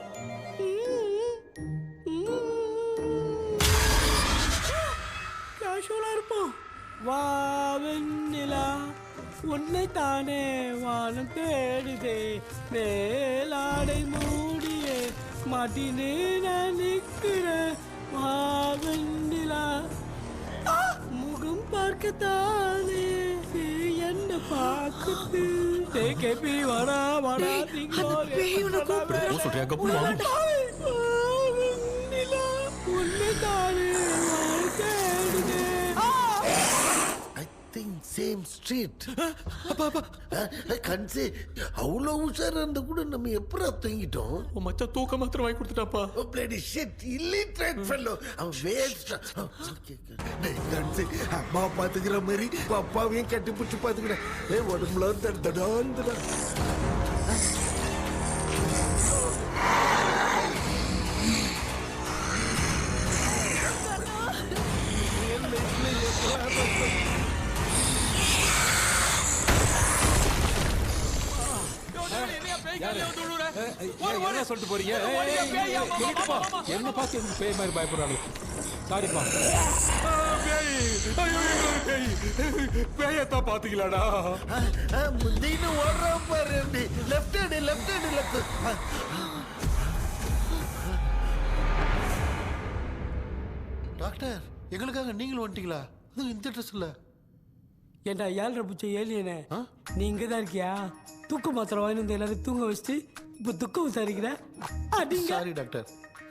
கேஷுவலா இருப்போம். வா வெண்ணிலா உன்னை தானே வானம் தேடுதே மேலாடை மூடியே மாட்டினே நான் நிற்கிறேன். வா வெண்ணிலா முகம் பார்க்கத்தானே என்ன பார்க்குது. கேபி வாடா வாடா சொல்றியா கப்பு உன்னை தானே வானம் தேடுதே. Same street. கன்சே அவ்வளவு உஷாரா இருந்தா கூட நம்ம எப்பரா தூங்கிட்டோம்? மச்சா தூக்க மாத்திரம் வாங்கி கொடுத்துட்டாப்பா. Bloody shit illiterate fellow. அவன் வேஸ்ட். கன்சே அம்மா பாத்துக்கிற மாதிரி அப்பாவையும் கட்டி பிடிச்சி பாத்துக்கிறேன். உடம்புல தடாந்தடா. என்ன சொல்லிட்டு போறீங்க? என்ன பார்த்து பேய் மாதிரி பயப்படுறாங்க. சாரிப்பா. பேயத்தான் பாத்தீங்களாடா? முந்தின ஓடுற பாரு. Left hand left hand left. Doctor எங்களுக்காக நீங்களும் வந்துட்டீங்களா? இந்த ட்ரெஸ் இல்ல. ஏண்டா 7:30 பூச்ச ஏலியனே, நீ இங்க தான் இருக்கியா? தூக்க மாத்திரம் வாங்கி வந்து எல்லாரும் தூங்க வச்சுட்டு இப்போ துக்கம் விசாரிக்கிற. Sorry doctor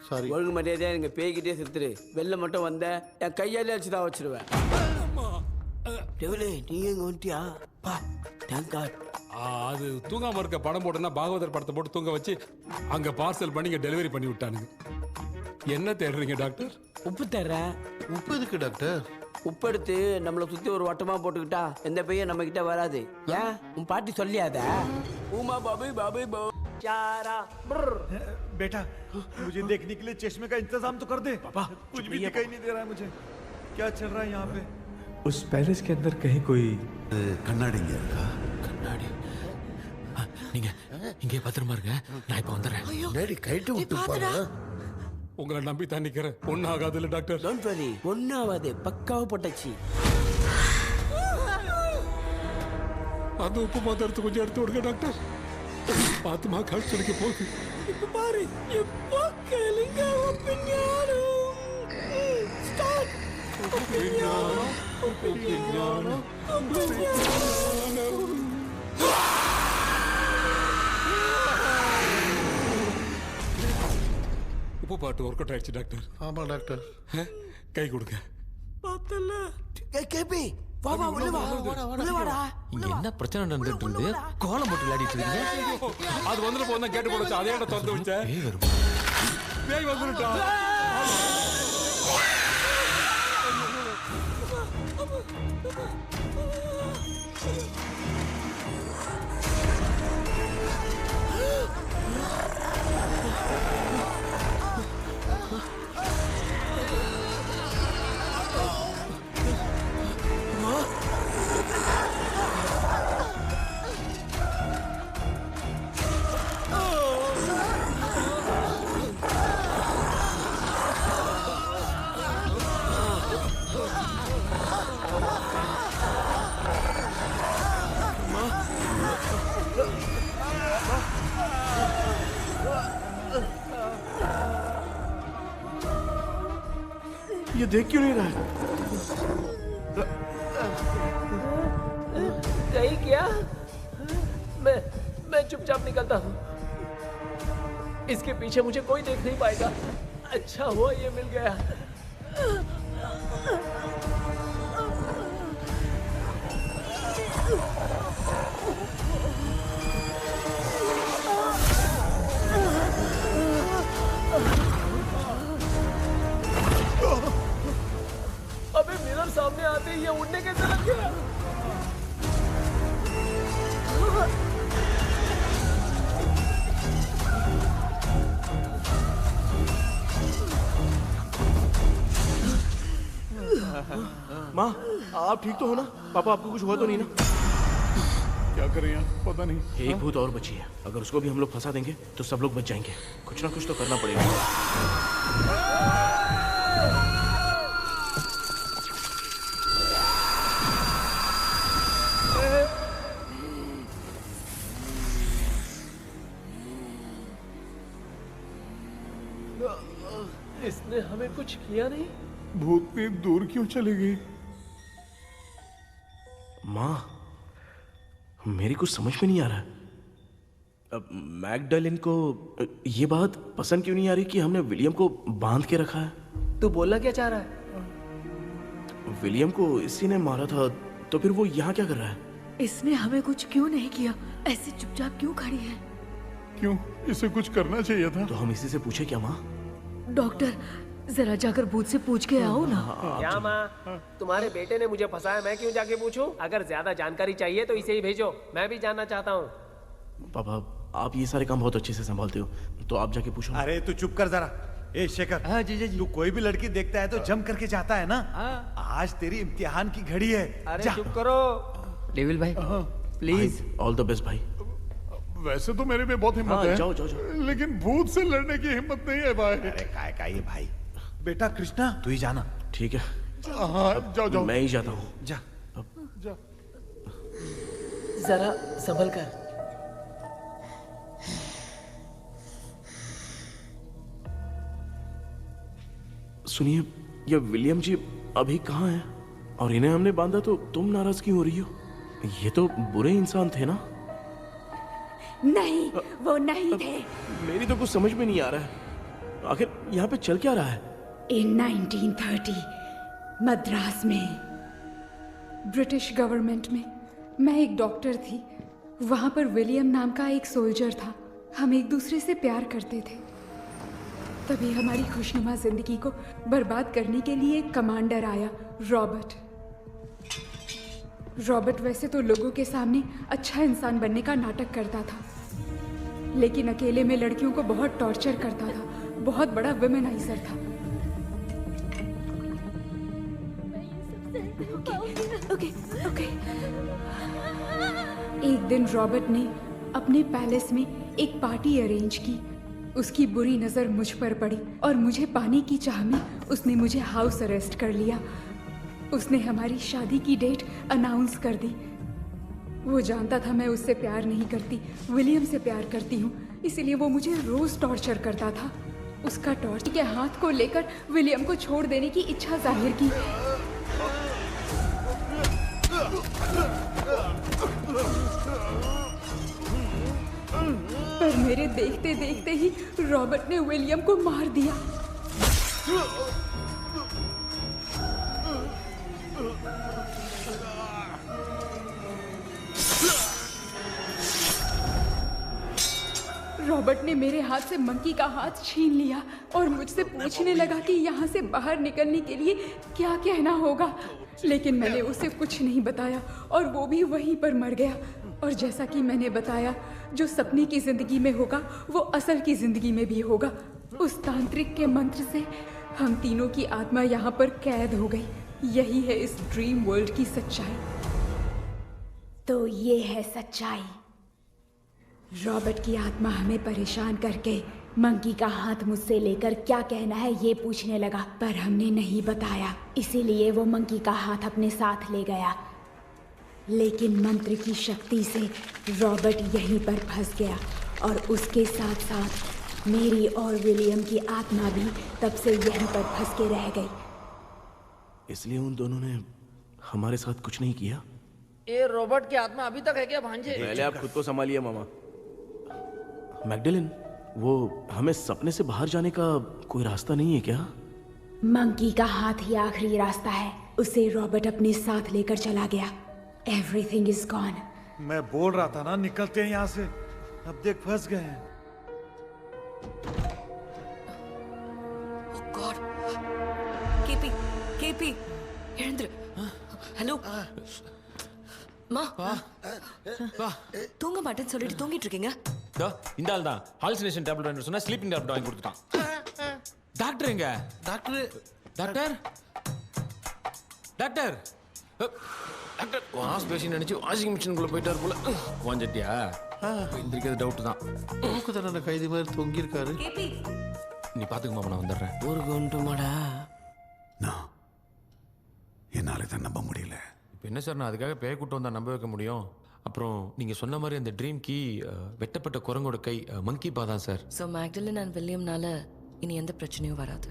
sorry. ஒழுங்கு மரியாதையா நீங்க பேய்கிட்டே செத்துரு. வெளில மட்டும் வந்த என் கையாலே வச்சு தான் வச்சிருவேன். டெவலே நீ எங்க வந்துட்டியா? பா தேங்க் காட். அது தூங்காம இருக்க படம் போட்டோன்னா பாகவதர் படத்தை போட்டு தூங்க வச்சு அங்க பார்சல் பண்ணி இங்க டெலிவரி பண்ணி விட்டானுங்க. என்ன தேடுறீங்க டாக்டர்? உப்பு தர்றேன். உப்பு எதுக்கு டாக்டர்? உப்பு எடுத்து நம்மளை சுத்தி ஒரு வட்டமா போட்டுக்கிட்டா எந்த பையன் நம்ம கிட்ட வராது. ஏன் உன் பாட்டி சொல்லியாத? உமா பாபி பாபி போ चारा बेटा मुझे देखने के लिए चश्मे का इंतजाम तो कर दे। पापा कुछ भी दिखाई नहीं दे रहा है मुझे, क्या चल रहा है यहाँ पे? उस पैलेस के अंदर कहीं कोई கண்ணாடி இங்க இருக்கா? கண்ணாடி நீங்க இங்கே பத்திரமா இருங்க, நான் இப்ப வந்துடுறேன். டேடி கைட்டு விட்டு போறா. உங்களை நம்பி தான் நிக்கிறேன். ஒன்னும் ஆகாதுல்ல டாக்டர்? டோன்ட் வரி, ஒன்னும் ஆகாது. பக்காவா போட்டாச்சு. அந்த உப்பு மாத்திரத்தை கொஞ்சம் எடுத்து விடுங்க டாக்டர். பாத்துமா காசு கிடைக்க போகுது. இப்ப பாரு, எப்போ கேளுங்க ஒப்பிஞானம். ஸ்டார்ட். ஒப்பிஞானம், ஒப்பிஞானம், ஒப்பிஞானம். உப்பு பாட்டு ஒர்க் அவுட் ஆயிடுச்சு டாக்டர். ஆமா டாக்டர். கை கொடுங்க. பார்த்தல. கேபி, வா வா உள்ள வா. உள்ள வாடா. இங்க என்ன பிரச்சனை நடந்துட்டு இருக்கு? கோலம் போட்டு விளையாடிட்டு இருக்கீங்க. அது வந்துட்டு போனா கேட்டு போடுச்சு. அதே இடம் திறந்து வச்சேன். பேய் வந்துட்டா. ये देख क्यों नहीं रहा है? नहीं क्या? मैं चुपचाप निकलता हूँ। इसके पीछे मुझे कोई देख नहीं पाएगा। अच्छा हुआ ये मिल गया। अबे मिरर सामने आते ही ये उड़ने कैसे लग गया? माँ, आप ठीक तो हो ना? पापा आपको कुछ हुआ तो नहीं ना? क्या करें यार, पता नहीं। एक भूत और बची है। अगर उसको भी हम लोग फंसा देंगे तो सब लोग बच जाएंगे। कुछ ना कुछ तो करना पड़ेगा। इसने हमें कुछ किया नहीं। भूतनी दूर क्यों चली गई? माँ, मेरी कुछ समझ में नहीं आ रहा। अब मैगडालिन को ये बात पसंद क्यों नहीं आ रही कि हमने विलियम को बांध के रखा है? तू बोलना क्या चाह रहा है? विलियम को इसी ने मारा था, तो फिर वो यहाँ क्या कर रहा है? इसने हमें कुछ क्यों नहीं किया? ऐसे चुपचाप क्यों खड़ी है? क्यों? इसे कुछ करना चाहिए था। तो हम इसी से पूछे क्या माँ? डॉक्टर, जरा जाकर भूत से पूछ के आओ ना। क्या माँ, तुम्हारे बेटे ने मुझे फंसाया, मैं क्यों जाके पूछूं? अगर ज्यादा जानकारी चाहिए तो इसे ही भेजो, मैं भी जानना चाहता हूँ। पापा, आप ये सारे काम बहुत अच्छे से संभालते हो, तो आप जाके पूछो। अरे तू चुप कर जरा। ए शेखर, हाँ जी जी जी। तू कोई भी लड़की देखता है तो जम करके जाता है ना? आज तेरी इम्तिहान की घड़ी है। अरे चुप करो डेविल भाई, प्लीज। ऑल द बेस्ट भाई। वैसे तो मेरे में बहुत हिम्मत है। जाओ जाओ जाओ। लेकिन भूत से लड़ने की हिम्मत नहीं है भाई। अरे काय ये भाई। बेटा कृष्णा, तू ही जाना। ठीक है। हाँ जाओ जाओ। मैं ही जाता हूँ। जा। जा। जरा संभल कर। सुनिए, ये विलियम जी अभी कहाँ हैं? और इन्हें हमने बांधा तो तुम नाराज क्यों हो रही हो? ये तो बुरे इंसान थे ना? नहीं, वो नहीं थे। मेरी तो कुछ समझ में नहीं आ रहा है। आखिर यहाँ पे चल क्या रहा है? In 1930 मद्रास में ब्रिटिश गवर्नमेंट में मैं एक डॉक्टर थी। वहाँ पर विलियम नाम का एक सोल्जर था। हम एक दूसरे से प्यार करते थे। तभी हमारी खुशनुमा जिंदगी को बर्बाद करने के लिए एक कमांडर आया, रॉबर्ट। रॉबर्ट वैसे तो लोगों के सामने अच्छा इंसान बनने का नाटक करता था, लेकिन अकेले में लड़कियों को बहुत टॉर्चर करता था। बहुत बड़ा वुमेनाइजर था। ओके। एक दिन रॉबर्ट ने अपने पैलेस में एक पार्टी अरेंज की। उसकी बुरी नजर मुझ पर पड़ी और मुझे पाने की चाह में उसने मुझे हाउस अरेस्ट कर लिया। उसने हमारी शादी की डेट अनाउंस कर दी। वो जानता था मैं उससे प्यार नहीं करती, विलियम से प्यार करती हूँ, इसीलिए वो मुझे रोज टॉर्चर करता था। उसका टॉर्चर के हाथ को लेकर विलियम को छोड़ देने की इच्छा जाहिर की। पर मेरे देखते देखते ही रॉबर्ट ने विलियम को मार दिया। रॉबर्ट ने मेरे हाथ से मंकी का हाथ छीन लिया और मुझसे पूछने लगा कि यहाँ से बाहर निकलने के लिए क्या कहना होगा, लेकिन मैंने उसे कुछ नहीं बताया और वो भी वहीं पर मर गया। और जैसा कि मैंने बताया, जो सपने की जिंदगी में होगा वो असल की जिंदगी में भी होगा। उस तांत्रिक के मंत्र से हम तीनों की आत्मा यहाँ पर कैद हो गई। यही है इस ड्रीम वर्ल्ड की सच्चाई। तो ये है सच्चाई। रॉबर्ट की आत्मा हमें परेशान करके मंकी का हाथ मुझसे लेकर क्या कहना है ये पूछने लगा, पर हमने नहीं बताया, इसीलिए वो मंकी का हाथ अपने साथ ले गया। लेकिन मंत्र की शक्ति से रॉबर्ट यहीं पर फंस गया और उसके साथ साथ मेरी और विलियम की आत्मा भी तब से यहीं पर फंस के रह गई। इसलिए उन दोनों ने हमारे साथ कुछ नहीं किया। ये रॉबर्ट की आत्मा अभी तक है क्या भांजे? पहले आप खुद को संभालिए मामा। मैगडेलिन, वो हमें सपने से बाहर जाने का कोई रास्ता नहीं है क्या? मंकी का हाथ ही आखिरी रास्ता है। उसे रॉबर्ट अपने साथ लेकर चला गया। Everything is gone. मैं बोल रहा था ना, निकलते हैं यहाँ से। अब देख फंस गए हैं। Oh God. KP, Hirendra. Hello. மா தூங்க மாட்டேன்னு சொல்லிட்டு தூங்கிட்டு இருக்கீங்க. இந்த ஆள் தான் ஹாலுசினேஷன் டேப்லெட் வாங்கி சொன்னா ஸ்லீப்பிங் டேப்லெட் வாங்கி கொடுத்துட்டான். டாக்டர் எங்க? Doctor doctor doctor wash basin நினைச்சு வாஷிங் மிஷினுக்குள்ள போயிட்டார் போல. வாஞ்சிட்டியா? எந்திரிக்கிறது டவுட் தான். தூக்கு தண்டனை கைதி மாதிரி தொங்கி இருக்காரு. நீ பாத்துக்க மாமா, நான் வந்துடுறேன். ஊருக்கு வந்துட்டுமாடா? என்னால இதை நம்ப முடியல. இப்போ என்ன சார், நான் அதுக்காக பேய் கூட்டம் வந்தா நம்ப வைக்க முடியும்? அப்புறம் நீங்க சொன்ன மாதிரி அந்த ட்ரீம் கீ வெட்டப்பட்ட குரங்கோட கை மங்கி பா தான் சார். ஸோ மேக்டலின் அண்ட் வில்லியம்னால இனி எந்த பிரச்சனையும் வராது.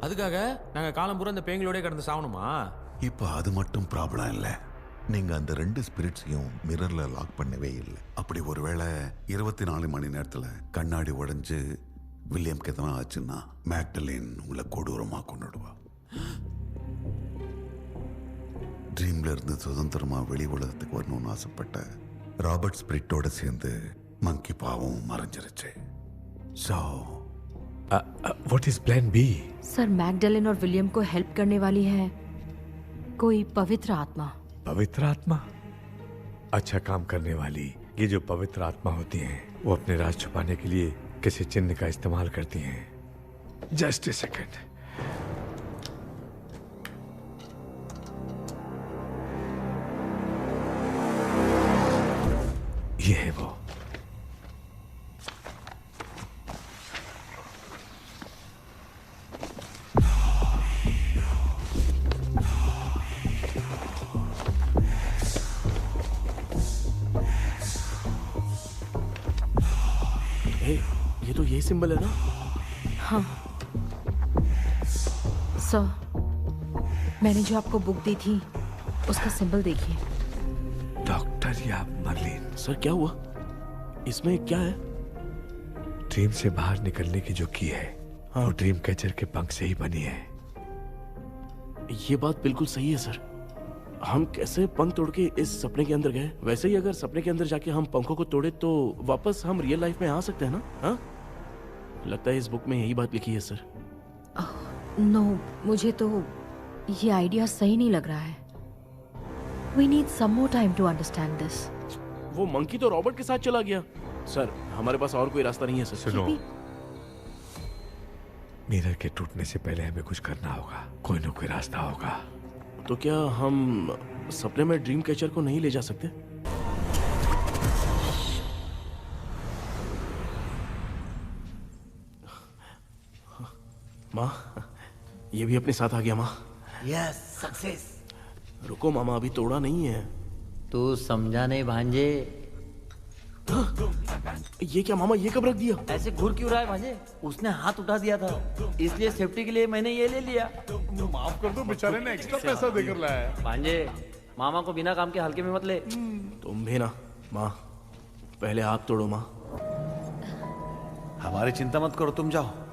அதுக்காக நாங்க காலம் பூரா அந்த பேய்களோட கடந்து சாவணுமா? இப்போ அது மட்டும் ப்ராப்ளம் இல்லை. நீங்க அந்த 2 ஸ்பிரிட்ஸையும் மிரர்ல லாக் பண்ணவே இல்லை. அப்படி ஒருவேளை 24 மணி நேரத்துல கண்ணாடி உடைஞ்சு வில்லியம்க்கு எதனா ஆச்சுன்னா மேக்டலின் உங்களை கொடூரமா கொண்டுடுவா. ட்ரீம்ல இருந்து சுதந்திரமா வெளி உலகத்துக்கு வரணும்னு ஆசைப்பட்ட ராபர்ட் ஸ்பிரிட்டோட சேர்ந்து மங்கி பாவம் மறைஞ்சிருச்சு. So what is plan B? Sir, Magdalene और विलियम को हेल्प करने वाली है कोई पवित्र आत्मा। पवित्र आत्मा? अच्छा काम करने वाली ये जो पवित्र आत्मा होती हैं, वो अपने राज छुपाने के लिए किसी चिन्ह का इस्तेमाल करती हैं। Just a second. ये है वो। ये तो यही सिंबल है ना? हाँ सर, मैंने जो आपको बुक दी थी उसका सिंबल देखिए। डॉक्टर या मर्लिन? सर क्या हुआ? इसमें क्या है? ड्रीम से बाहर निकलने की जो की है, हाँ, वो ड्रीम कैचर के पंख से ही बनी है। ये बात बिल्कुल सही है सर। हम कैसे पंख तोड़ के इस सपने के अंदर गए? वैसे ही अगर सपने के अंदर जाके हम पंखों को तोड़े तो वापस हम रियल लाइफ में आ सकते हैं ना? हाँ, लगता है इस बुक में यही बात लिखी है सर। नो, मुझे तो ये आइडिया सही नहीं लग रहा है। We need some more time to understand this. वो मंकी तो रॉबर्ट के साथ चला गया। सर, हमारे पास और कोई रास्ता नहीं है सर। सुनो, मिरर के टूटने से पहले हमें कुछ करना होगा। कोई ना कोई रास्ता होगा। तो क्या हम सपने में ड्रीम कैचर को नहीं ले जा सकते? माँ, ये भी अपने साथ आ गया माँ। Yes, success. रुको मामा, अभी तोड़ा नहीं है। तू समझा नहीं भांजे। ये क्या मामा, ये कब रख दिया? ऐसे घूर क्यों रहा है भांजे? उसने हाथ उठा दिया था, इसलिए सेफ्टी के लिए मैंने ये ले लिया। माफ कर दो, बेचारे ने एक्स्ट्रा पैसा देकर लाया है। भांजे, मामा को बिना काम के हल्के में मत ले। तुम भी ना माँ, पहले आप तोड़ो माँ। हमारी चिंता मत करो, तुम जाओ।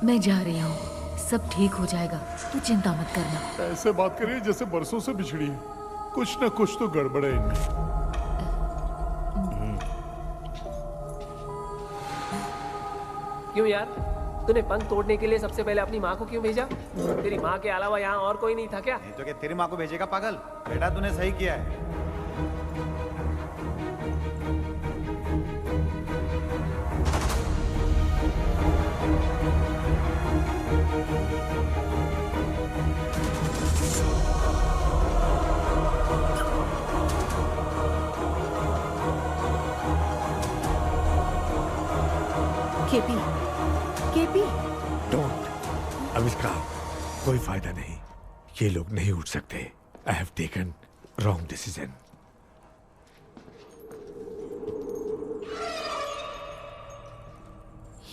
मैं जा रही हूँ, सब ठीक हो जाएगा, तू चिंता मत करना। ऐसे बात करिए जैसे बरसों से बिछड़ी है। कुछ न कुछ तो गड़बड़ है इनमें। क्यों यार, तूने पंख तोड़ने के लिए सबसे पहले अपनी माँ को क्यों भेजा? तेरी माँ के अलावा यहाँ और कोई नहीं था क्या? नहीं तो क्या तेरी माँ को भेजेगा पागल? बेटा तूने सही किया है। KP, don't. आविष्कार, कोई फायदा नहीं। ये लोग नहीं उठ सकते। I have taken wrong decision.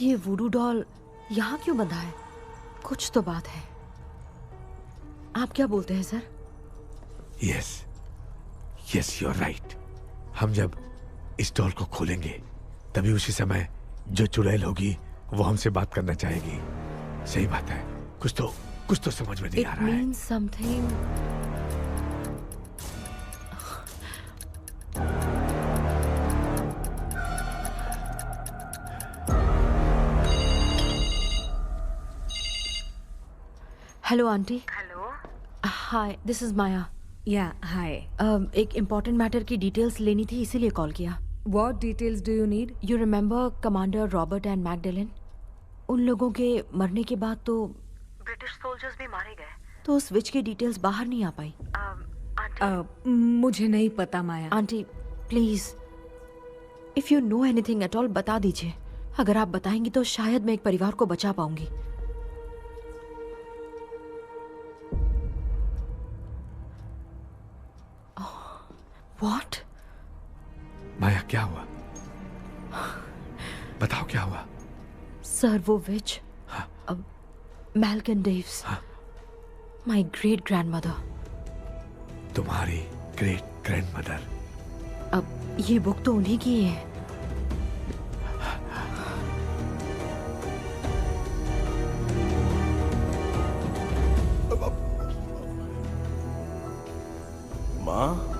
ये वुडू डॉल यहाँ क्यों बंधा है? कुछ तो बात है। आप क्या बोलते हैं sir? Yes, yes, you are right. हम जब इस डॉल को खोलेंगे तभी उसी समय जो चुड़ैल होगी वो हमसे बात करना चाहेगी। सही बात है। कुछ तो समझ में नहीं आ रहा है। It means something. Hello aunty. Hello. Hi, this is Maya. Yeah hi. एक इम्पोर्टेंट मैटर की डिटेल्स लेनी थी, इसीलिए कॉल किया। What details do you need? You remember commander Robert and Magdalene? उन लोगों के मरने के बाद तो ब्रिटिश सोल्जर्स भी मारे गए। तो उस विच की डिटेल्स बाहर नहीं आ पाई। मुझे नहीं पता Maya. Aunty please, if you know anything at all बता दीजिए। अगर आप बताएंगी तो शायद मैं एक परिवार को बचा पाऊंगी। व्हाट? माया, क्या हुआ? बताओ क्या हुआ? सर, वो विच मैल्कन डेव्स, माय ग्रेट ग्रैंडमदर। तुम्हारी ग्रेट ग्रैंडमदर? अब ये बुक तो उन्हीं की है। माँ,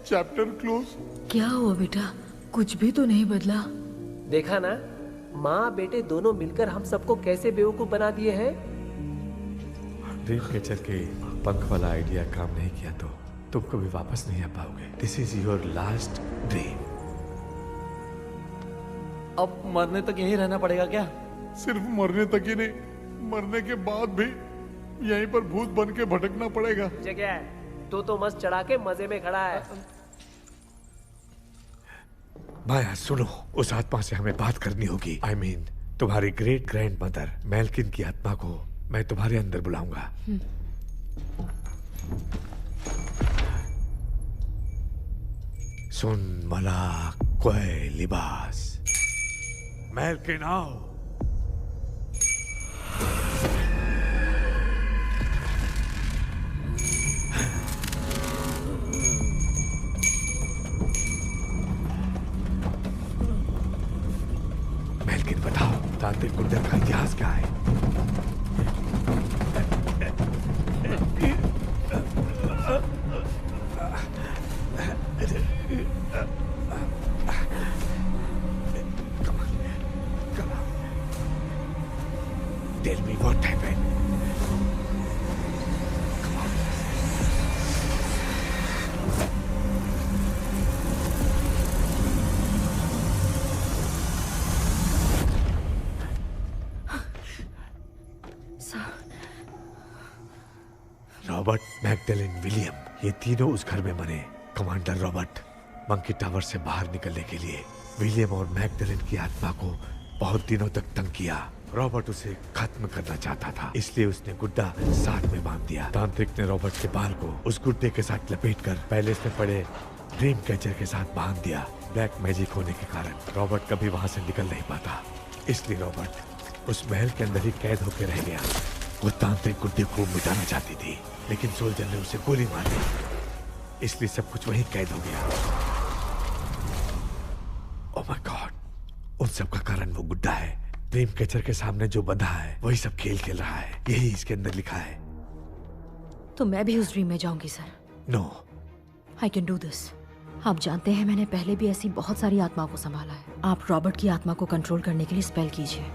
चैप्टर क्लोज। क्या हुआ बेटा? कुछ भी तो नहीं बदला। देखा ना, माँ बेटे दोनों मिलकर हम सबको कैसे बेवकूफ बना दिए हैं। ड्रीम कैचर के पंख वाला आइडिया काम नहीं किया तो तुम कभी वापस नहीं आ पाओगे। This is your last dream. अब मरने तक यहीं रहना पड़ेगा क्या? सिर्फ मरने तक ही नहीं, मरने के बाद भी यहीं पर भूत बन के भटकना पड़ेगा। जगह है, तो मस्त चढ़ा के मजे में खड़ा है। माया सुनो, उस आत्मा से हमें बात करनी होगी। I mean, तुम्हारी ग्रेट ग्रैंड मदर मेल्किन की आत्मा को मैं तुम्हारे अंदर बुलाऊंगा। सुन मला कोई लिबास, मेल्किन आओ। मेल्किन बताओ, तांत्रिक कुंडल का इतिहास क्या है? Tell me what happened. Robert, Magdalene, William, ये तीनों उस घर में मरे। कमांडर रॉबर्ट मंकी टावर से बाहर निकलने के लिए विलियम और मैगडेलिन की आत्मा को बहुत दिनों तक तंग किया। रॉबर्ट उसे खत्म करना चाहता था, इसलिए उसने गुड्डा साथ में बांध दिया। तांत्रिक ने रॉबर्ट के बाल को उस गुड्डे के साथ लपेटकर पैलेस में पड़े ड्रीम कैचर के साथ बांध दिया। ब्लैक मैजिक होने के कारण रॉबर्ट कभी वहां से निकल नहीं पाता, इसलिए रॉबर्ट उस महल के अंदर ही कैद होकर रह गया। वो तांत्रिक गुड्डे को मिटाना चाहती थी, लेकिन सोल्जर ने उसे गोली मार दी, इसलिए सब कुछ वहीं कैद हो गया। ओह माय गॉड, उन सब का कारण वो गुड्डा है। ड्रीम कैचर के सामने जो बंधा है वही सब खेल खेल रहा है, यही इसके अंदर लिखा है। तो मैं भी उस ड्रीम में जाऊंगी sir? No, I can do this. आप जानते हैं मैंने पहले भी ऐसी बहुत सारी आत्माओं को संभाला है। आप रॉबर्ट की आत्मा को कंट्रोल करने के लिए स्पेल कीजिए।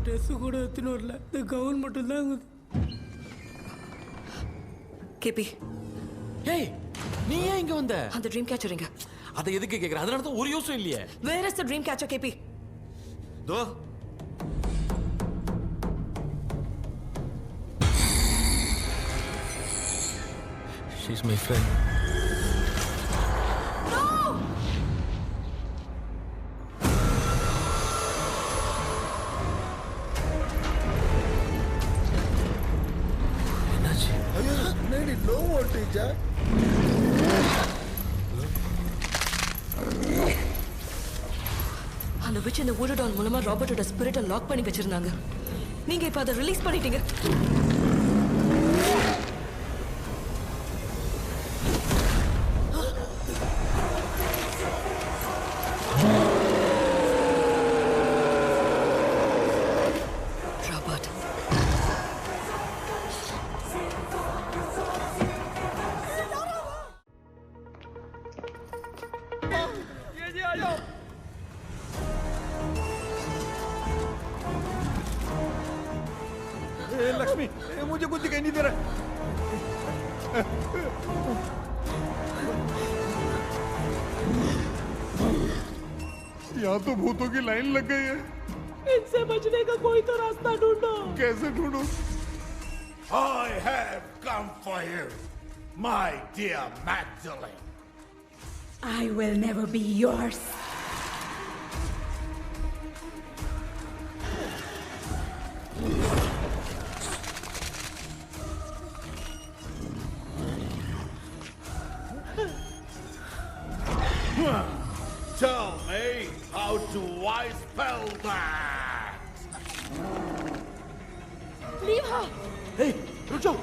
ட்ரெஸ் கூட எத்தனை வரல, இந்த கவுன் மட்டும் தான். கேபி, ஏய் நீ ஏன் இங்க வந்த? அந்த ட்ரீம் கேச்சர் எங்க? அதை எதுக்கு கேக்குற? அதனால தான் ஒரு யூஸும் இல்லையே. Where is the dream catcher கேபி? தோ She's my friend. No voltage. அந்த witch இந்த voodoo doll மூலமா ராபர்ட்டோட ஸ்பிரிட்டை லாக் பண்ணி வச்சிருந்தாங்க. நீங்க இப்ப அதை ரிலீஸ் பண்ணிட்டீங்க. लक्ष्मी, मुझे कुछ दिखाई नहीं दे रहा। यहाँ तो भूतों की लाइन लग गई है। इनसे बचने का कोई तो रास्ता ढूंढो। कैसे ढूंढूं? I have come for you, my dear Magdalene. I will never be yours. Tell me, how do I spell that? Leave her. Hey, रुक जाओ।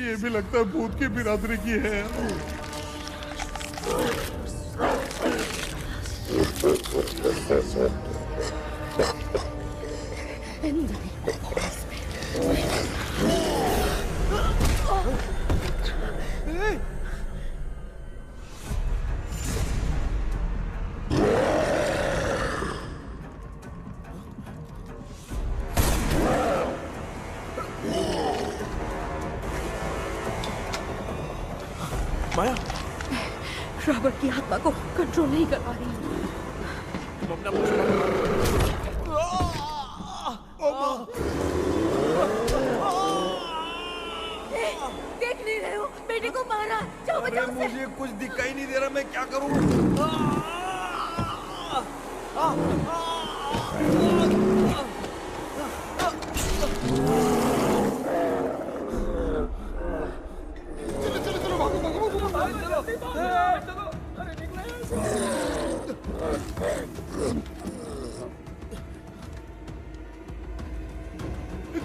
ये भी लगता है भूत की बिरादरी की है। माया, रॉबर्ट की आत्मा को कंट्रोल नहीं कर पा रही। तुम अपना देख नहीं रहे हो? बेटे को मारा। जाओ बचाओ उसे। मुझे कुछ दिखाई नहीं दे रहा, मैं क्या करूं?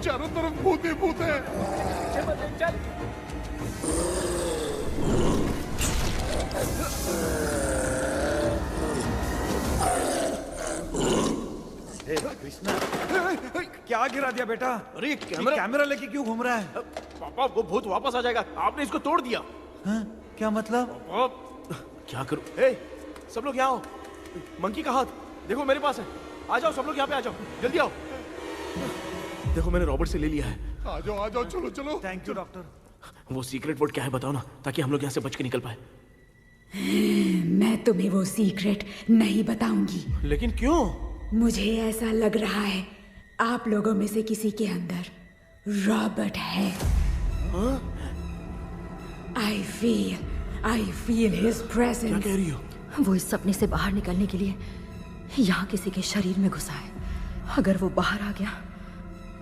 चारों तरफ भूत ही भूत है। कृष्णा, क्या गिरा दिया बेटा? अरे कैमरा लेके क्यों घूम रहा है? पापा, वो भूत वापस आ जाएगा। आपने इसको तोड़ दिया। हाँ? क्या मतलब? क्या करूं? सब लोग यहाँ आओ। मंकी का हाथ देखो मेरे पास है। आ जाओ सब लोग यहाँ पे, आ जाओ, जल्दी आओ। देखो मैंने रॉबर्ट से ले लिया है। आ जाओ, चलो चलो। Thank you doctor. वो सीक्रेट वर्ड क्या है बताओ ना, ताकि हम लोग यहाँ से बच के निकल पाए। मैं तुम्हें वो सीक्रेट नहीं बताऊंगी। लेकिन क्यों? मुझे ऐसा लग रहा है आप लोगों में से किसी के अंदर रॉबर्ट है। I feel his presence। क्या कह रही हो? वो इस सपने से बाहर निकलने के लिए यहाँ किसी के शरीर में घुसा है। अगर वो बाहर आ गया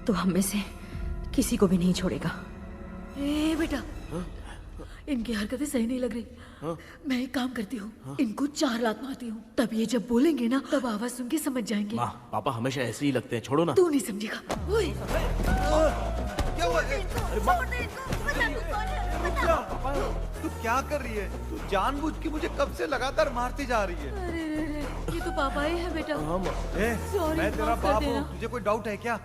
तो हम में से किसी को भी नहीं छोड़ेगा। ए बेटा, इनकी हरकतें सही नहीं लग रही। मैं एक काम करती हूँ, इनको 4 लात मारती हूँ, तब ये जब बोलेंगे ना तब आवाज सुन के समझ जाएंगे। माँ पापा हमेशा ऐसे ही लगते हैं, छोड़ो ना। तू नहीं समझेगा। ओए, क्या हुआ? तू क्या कर रही है? तू जानबूझ के मुझे कब से लगातार मारती जा रही है। अरे ये तो पापा ही है बेटा। मैं तेरा बाप हूँ, तुझे कोई डाउट है क्या?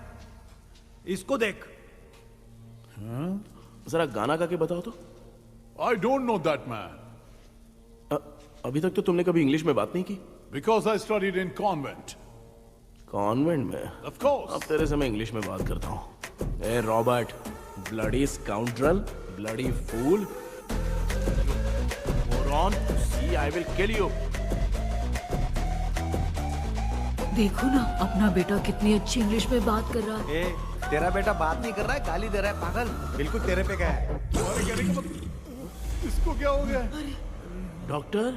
इसको देख। जरा गाना गा के बताओ तो। I don't know that man. अभी तक तो तुमने कभी इंग्लिश में बात नहीं की। Because I studied in convent. Convent में? Of course. अब तेरे से मैं इंग्लिश में बात करता हूँ। ए Robert, bloody scoundrel, bloody fool, moron, see I will kill you. देखो ना अपना बेटा कितनी अच्छी इंग्लिश में बात कर रहा है। तेरा बेटा बात नहीं कर रहा है, गाली दे रहा है। पागल, बिल्कुल तेरे पे गया है। इसको क्या हो गया? डॉक्टर,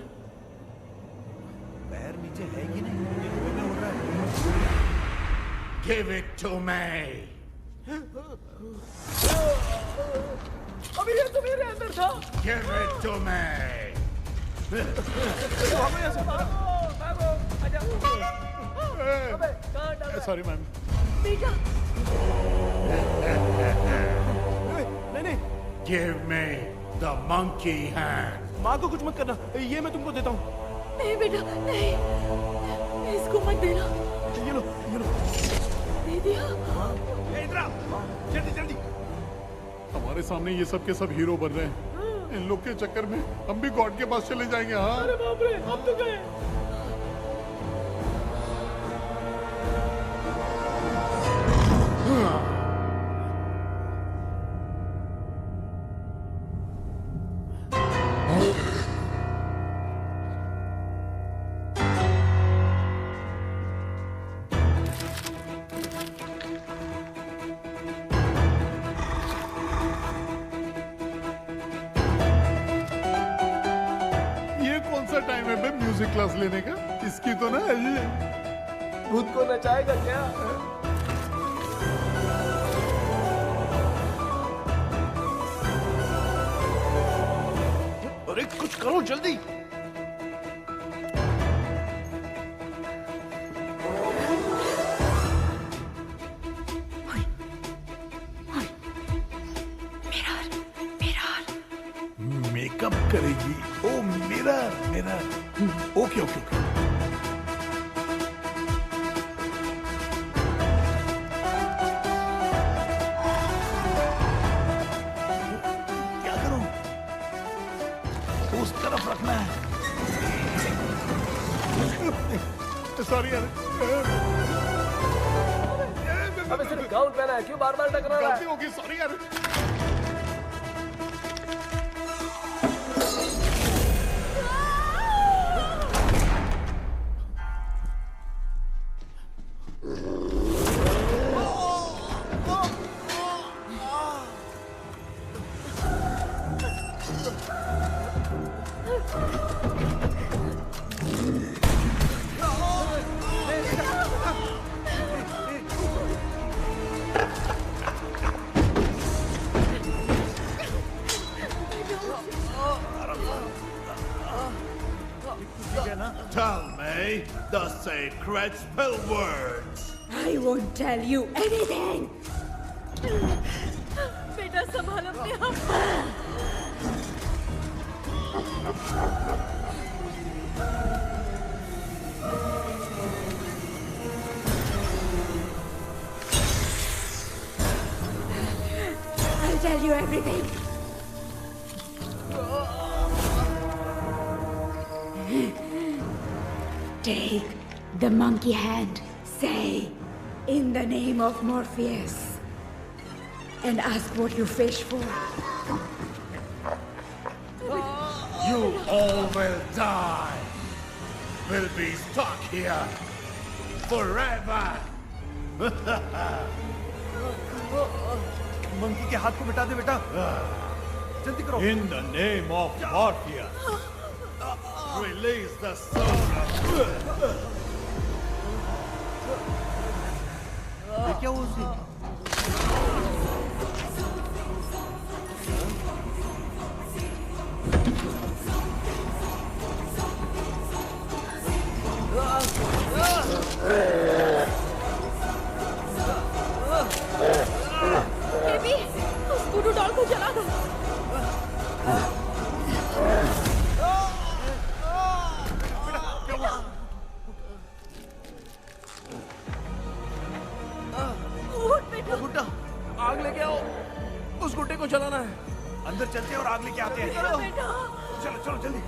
पैर नीचे है कि नहीं? ये मुंह में उड़ रहा है। Give it to me. अभी ये तो मेरे अंदर था। Give it to me. Sorry ma'am. बेटा। नहीं। Give me the monkey hand. माँ को कुछ मत करना, ये मैं तुमको देता हूँ। नहीं बेटा, नहीं, इसको मत देना। ये लो। दे दिया। इधर आओ, जल्दी। हमारे सामने ये सब के सब हीरो बन रहे हैं। इन लोग के चक्कर में हम भी गॉड के पास चले जाएंगे। हाँ। अरे बाप रे, हम तो गए। टाइम है बे म्यूजिक क्लास लेने का? इसकी तो ना भूत को नचाएगा क्या? अरे कुछ करो जल्दी। मेकअप करेगी। ओ मिरर। ओके। क्या करूं? उस तरफ रखना है। सॉरी यार। अबे सिर्फ गाउन पहना है, क्यों बार-बार टकरा रहा है? गलती होगी, सॉरी यार। Tell me the sacred spell words. I won't tell you anything. बेटा संभाल अपने आप। I'll tell you everything. Take the monkey hand. Say, in the name of Morpheus, and ask what you fish for. You all will die. Will be stuck here forever. Monkey के हाथ को मिटा दे बेटा, जल्दी करो। In the name of Morpheus, release the soul. ये क्या हुआ उसे? बेबी, उस गुडू डॉल को जला दो। गुड्डा, आग लेके आओ, उस गुड्डे को जलाना है। अंदर चलते हैं और आग लेके आते हैं। चलो चलो जल्दी।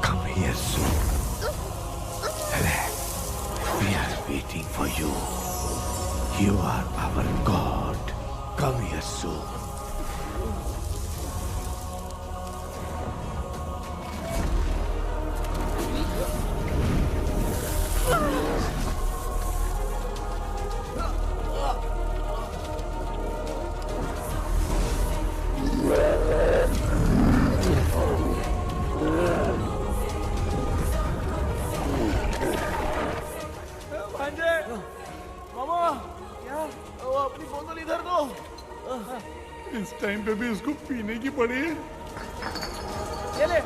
Come here soon. Relax. We are waiting for you. You are our God. Come here soon. इस टाइम पे भी उसको पीने की पड़ी है। ये ले।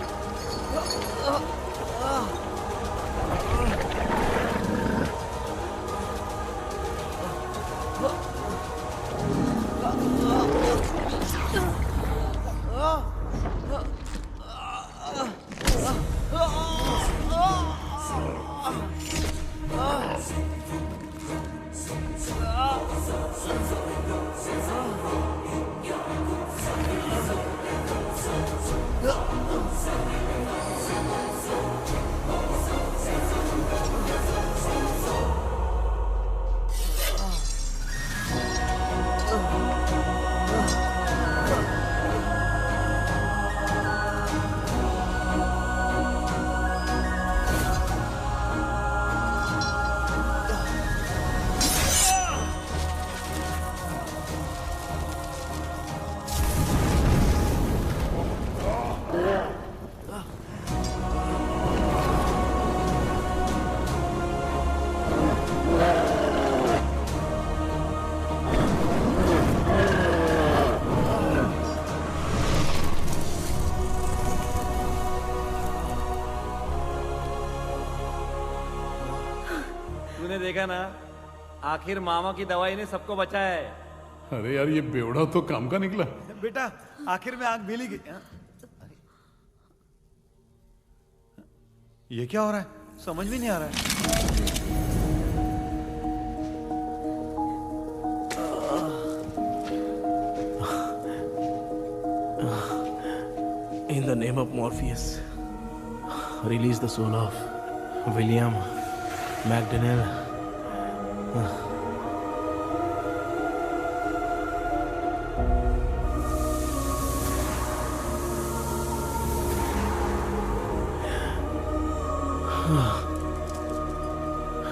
तूने देखा ना, आखिर मामा की दवाई ने सबको बचाया है। अरे यार, ये बेवड़ा तो काम का निकला। बेटा, आखिर में आग मिली गई। ये क्या हो रहा है? समझ में नहीं आ रहा है। In the name of Morpheus, release the soul of William McDaniel.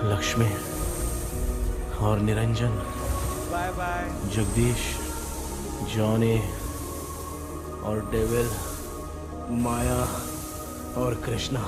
Lakshmi और Niranjan, bye bye. Jagdish, Johnny और डेविल, माया और कृष्णा,